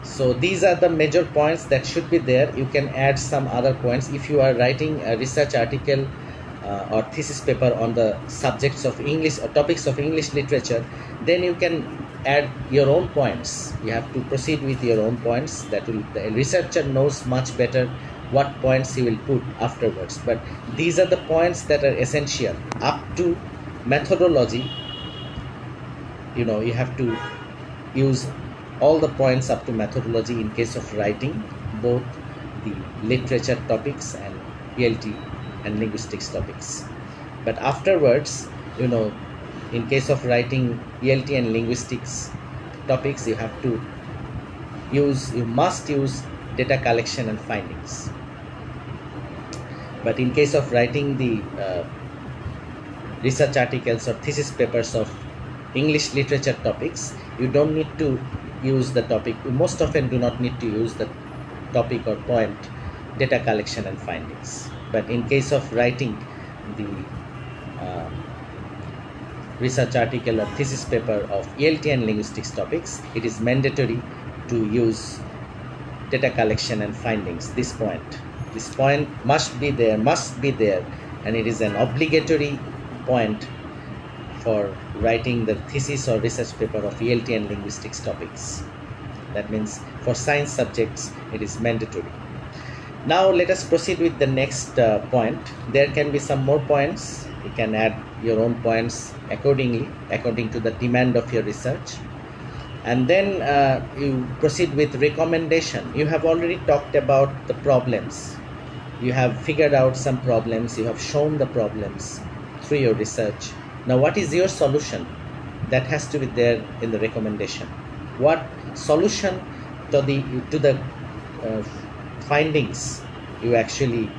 So these are the major points that should be there. You can add some other points. If you are writing a research article or thesis paper on the subjects of English or topics of English literature, then you can add your own points. You have to proceed with your own points. The researcher knows much better what points he will put afterwards. But these are the points that are essential. Up to methodology, you have to use all the points up to methodology in case of writing both the literature topics and ELT and linguistics topics. But afterwards, in case of writing ELT and linguistics topics, you must use data collection and findings. But in case of writing the research articles or thesis papers of English literature topics, you don't need to use the topic. You most often do not need to use the topic or point data collection and findings. But in case of writing the research article or thesis paper of ELT and linguistics topics, it is mandatory to use data collection and findings. This point must be there, and it is an obligatory point for writing the thesis or research paper of ELT and linguistics topics. That means for science subjects it is mandatory. Now let us proceed with the next point. There can be some more points. You can add your own points accordingly, according to the demand of your research. And then you proceed with recommendation. You have already talked about the problems. You have figured out some problems. You have shown the problems through your research. Now what is your solution? That has to be there in the recommendation. What solution to the findings you actually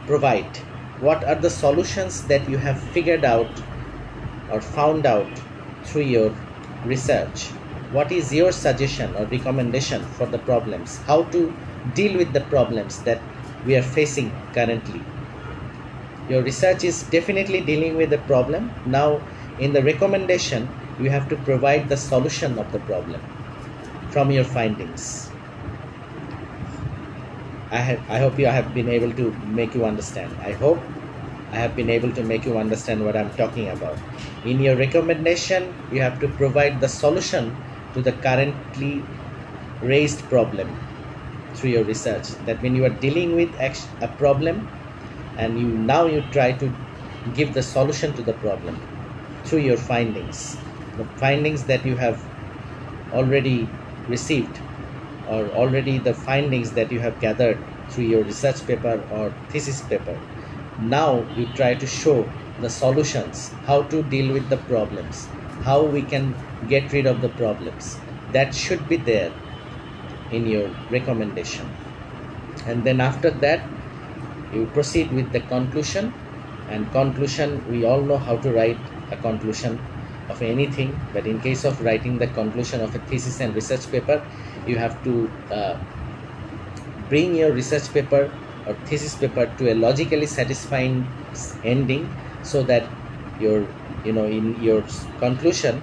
provide? What are the solutions that you have figured out or found out through your research? What is your suggestion or recommendation for the problems? How to deal with the problems that we are facing currently? Your research is definitely dealing with the problem. Now in the recommendation you have to provide the solution of the problem from your findings. I hope I have been able to make you understand. I hope I have been able to make you understand what I'm talking about. In your recommendation, you have to provide the solution to the currently raised problem through your research. That when you are dealing with a problem and you try to give the solution to the problem through your findings. The findings that you have already received, or already the findings that you have gathered through your research paper or thesis paper. Now you try to show the solutions, how to deal with the problems, how we can get rid of the problems. That should be there in your recommendation. And then after that you proceed with the conclusion. And conclusion, we all know how to write a conclusion of anything, but in case of writing the conclusion of a thesis and research paper, you have to bring your research paper or thesis paper to a logically satisfying ending, so that in your conclusion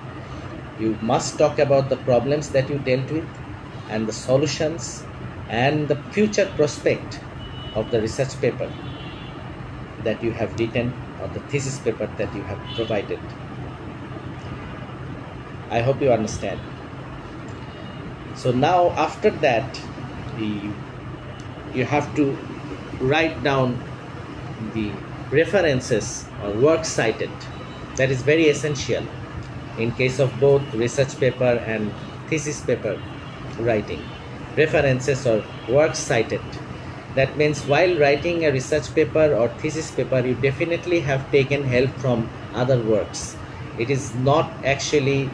you must talk about the problems that you dealt with and the solutions and the future prospect of the research paper that you have written or the thesis paper that you have provided. I hope you understand. So now after that you have to write down the references or works cited. That is very essential in case of both research paper and thesis paper writing. References or works cited. That means while writing a research paper or thesis paper, you definitely have taken help from other works. It is not actually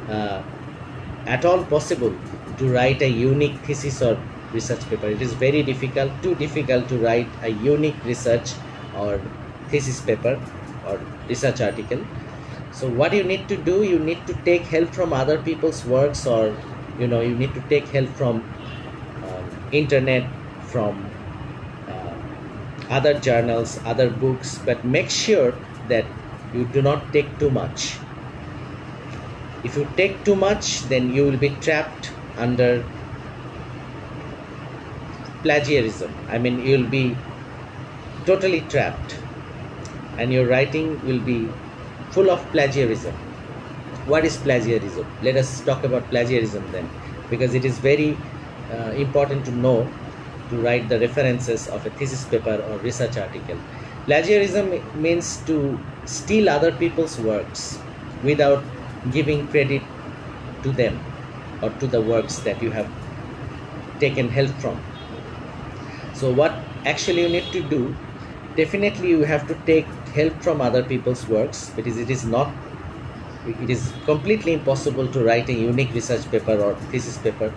at all possible to write a unique thesis or research paper. It is very difficult, too difficult to write a unique research or thesis paper or research article. So what you need to do, you need to take help from other people's works, or you need to take help from internet, from other journals, other books, but make sure that you do not take too much. If you take too much, then you will be trapped under plagiarism. I mean, you will be totally trapped and your writing will be full of plagiarism. What is plagiarism? Let us talk about plagiarism then, because it is very important to know to write the references of a thesis paper or research article. Plagiarism means to steal other people's works without giving credit to them or to the works that you have taken help from. So what actually you need to do, definitely you have to take help from other people's works, because it is completely impossible to write a unique research paper or thesis paper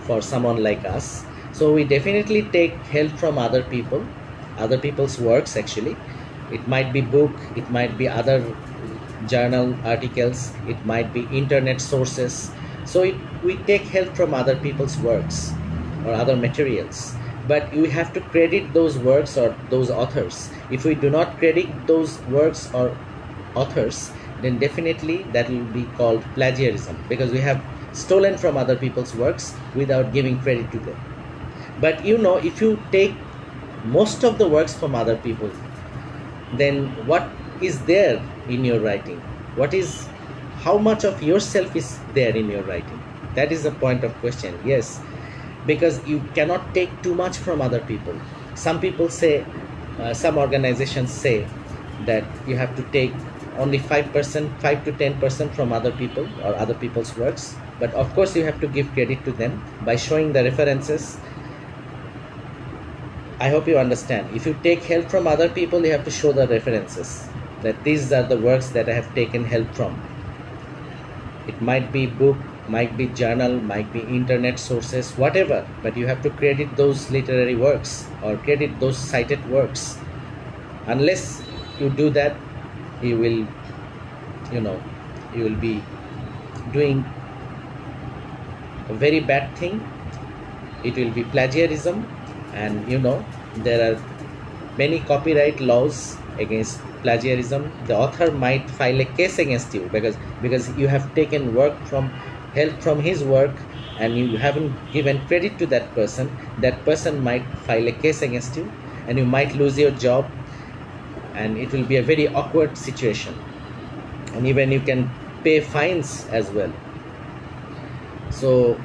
for someone like us. So we definitely take help from other people's works. Actually, it might be book, it might be other journal articles, it might be internet sources. So we take help from other people's works or other materials, but we have to credit those works or those authors. If we do not credit those works or authors, then definitely that will be called plagiarism, because we have stolen from other people's works without giving credit to them. But if you take most of the works from other people, then what is there in your writing? How much of yourself is there in your writing? That is the point of question. Yes, because you cannot take too much from other people. Some people say, some organizations say that you have to take only 5%, 5 to 10% from other people or other people's works. But of course you have to give credit to them by showing the references. I hope you understand. If you take help from other people, you have to show the references, that these are the works that I have taken help from. It might be book, might be journal, might be internet sources, whatever, but you have to credit those literary works or credit those cited works. Unless you do that, you will be doing a very bad thing. It will be plagiarism, and there are many copyright laws against plagiarism. The author might file a case against you because you have taken help from his work and you haven't given credit to that person. That person might file a case against you and you might lose your job, and it will be a very awkward situation, and even you can pay fines as well. So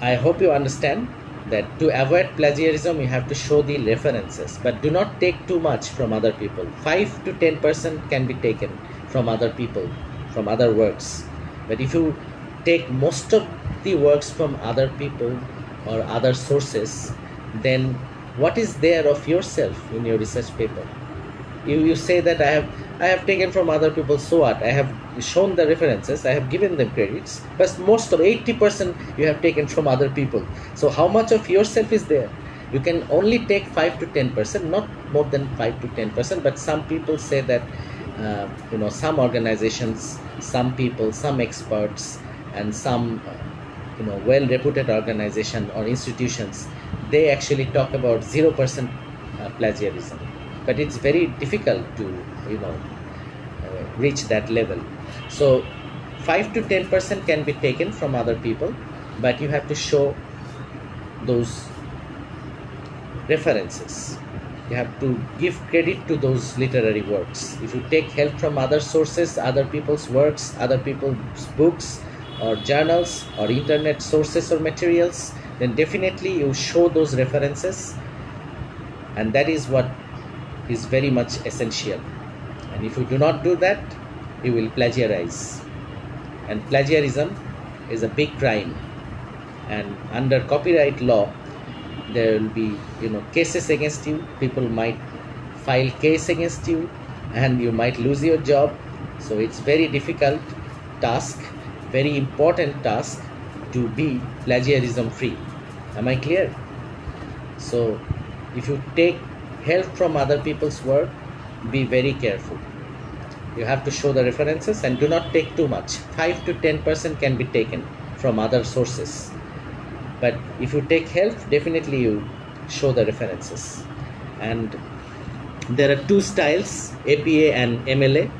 I hope you understand that to avoid plagiarism you have to show the references, but do not take too much from other people. 5 to 10% can be taken from other people, from other works. But if you take most of the works from other people or other sources, then what is there of yourself in your research paper? You say that I have taken from other people, so what? I have shown the references, I have given them credits, but most of 80% you have taken from other people. So how much of yourself is there? You can only take 5 to 10%, not more than 5 to 10%. But some people say that some organizations, some people, some experts, and some well-reputed organization or institutions, they actually talk about 0% plagiarism. But it's very difficult to reach that level. So 5 to 10% can be taken from other people, but you have to show those references. You have to give credit to those literary works. If you take help from other sources, other people's works, other people's books or journals or internet sources or materials, then definitely you show those references, and that is what is very much essential. And if you do not do that, you will plagiarize, and plagiarism is a big crime, and under copyright law there will be cases against you. People might file case against you and you might lose your job. So it's very difficult task, very important task, to be plagiarism free. Am I clear? So if you take help from other people's work, be very careful. You have to show the references and do not take too much. 5 to 10% can be taken from other sources, but if you take help, definitely you show the references. And there are two styles, APA and MLA.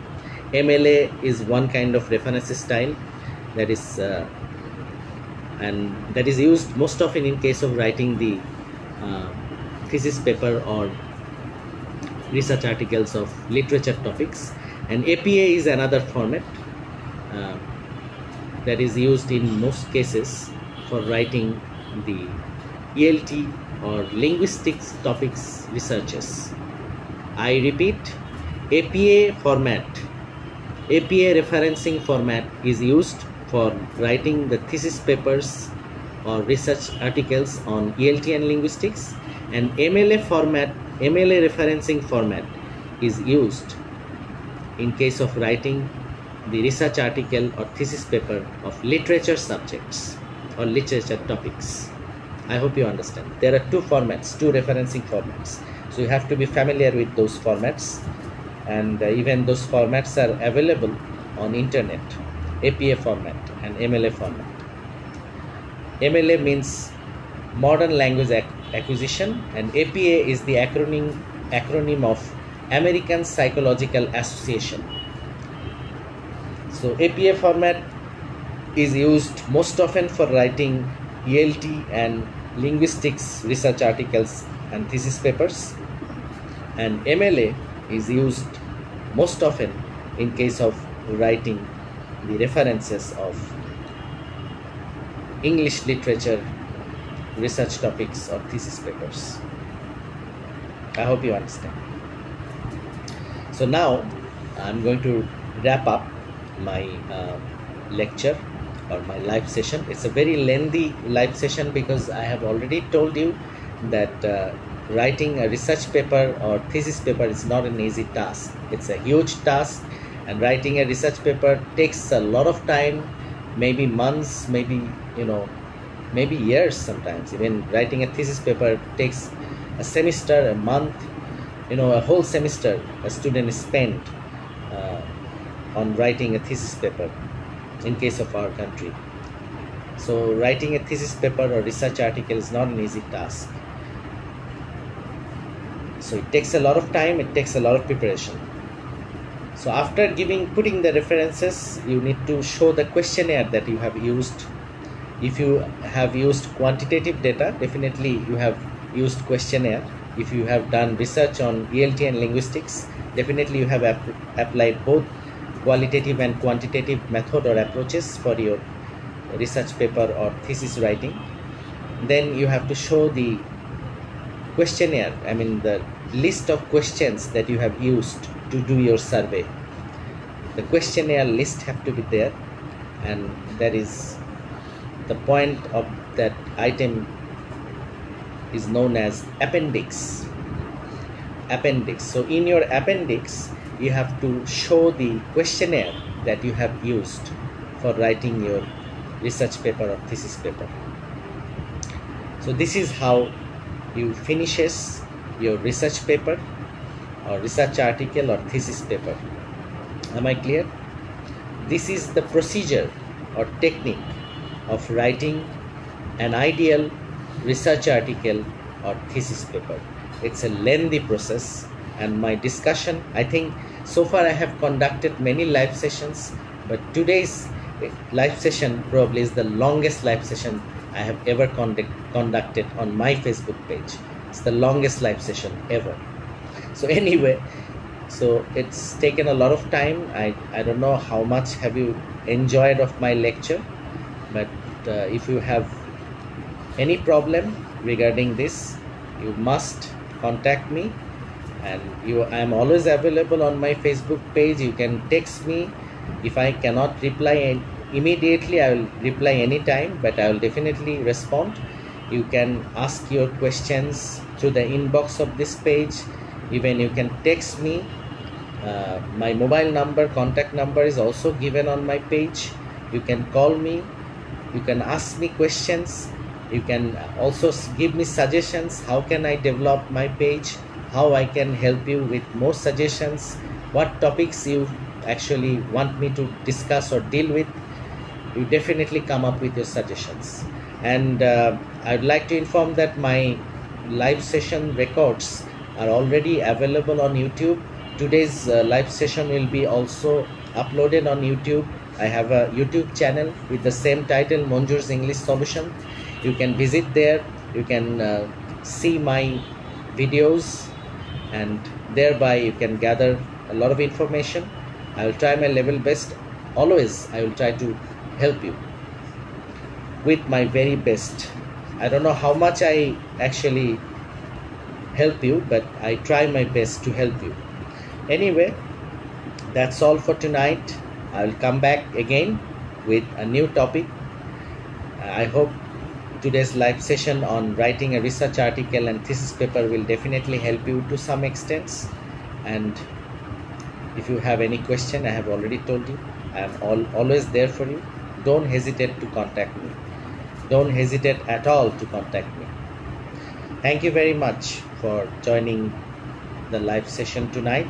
MLA is one kind of reference style that is used most often in case of writing the thesis paper or research articles of literature topics. And APA is another format that is used in most cases for writing the ELT or linguistics topics researches. I repeat, APA format, APA referencing format is used for writing the thesis papers or research articles on ELT and linguistics, and MLA format, MLA referencing format is used in case of writing the research article or thesis paper of literature subjects or literature topics. I hope you understand. There are two formats, two referencing formats. So you have to be familiar with those formats, and even those formats are available on internet. APA format and MLA format. MLA means Modern Language Acquisition, and APA is the acronym of American Psychological Association. So APA format is used most often for writing ELT and linguistics research articles and thesis papers, and MLA is used most often in case of writing the references of English literature research topics or thesis papers. I hope you understand. So now I'm going to wrap up my lecture or my live session. It's a very lengthy live session because I have already told you that writing a research paper or thesis paper is not an easy task. It's a huge task, and writing a research paper takes a lot of time, maybe months, maybe maybe years. Sometimes even writing a thesis paper takes a semester, a month, a whole semester a student is spent on writing a thesis paper in case of our country. So writing a thesis paper or research article is not an easy task. So it takes a lot of time, it takes a lot of preparation. So after putting the references, you need to show the questionnaire that you have used. If you have used quantitative data, definitely you have used questionnaire. If you have done research on ELT and linguistics, definitely you have applied both qualitative and quantitative method or approaches for your research paper or thesis writing. Then you have to show the questionnaire, the list of questions that you have used to do your survey. The questionnaire list have to be there, and that is the point of that item is known as appendix. So in your appendix, you have to show the questionnaire that you have used for writing your research paper or thesis paper. So this is how you finishes your research paper or research article or thesis paper. Am I clear? This is the procedure or technique of writing an ideal research article or thesis paper. It's a lengthy process, and my discussion, I think so far I have conducted many live sessions, but today's live session probably is the longest live session I have ever conducted on my Facebook page. It's the longest live session ever. So anyway, so it's taken a lot of time. I don't know how much have you enjoyed of my lecture, but if you have any problem regarding this, you must contact me, and I am always available on my Facebook page. You can text me. If I cannot reply immediately, I will reply anytime, but I will definitely respond. You can ask your questions through the inbox of this page. Even you can text me. My mobile number, contact number is also given on my page. You can call me. You can ask me questions. You can also give me suggestions. How can I develop my page? How I can help you with more suggestions? What topics you actually want me to discuss or deal with? You definitely come up with your suggestions. And I'd like to inform that my live session records are already available on YouTube. Today's live session will be also uploaded on YouTube. I have a YouTube channel with the same title, Monjur's English Solution. You can visit there. You can see my videos, and thereby you can gather a lot of information. I will try my level best. Always I will try to help you with my very best. I don't know how much I actually help you, but I try my best to help you. Anyway, that's all for tonight. I will come back again with a new topic. I hope today's live session on writing a research article and thesis paper will definitely help you to some extent. And if you have any question, I have already told you, I am always there for you. Don't hesitate to contact me. Don't hesitate at all to contact me. Thank you very much for joining the live session tonight.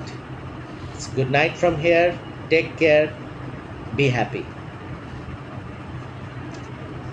It's good night from here. Take care. Be happy.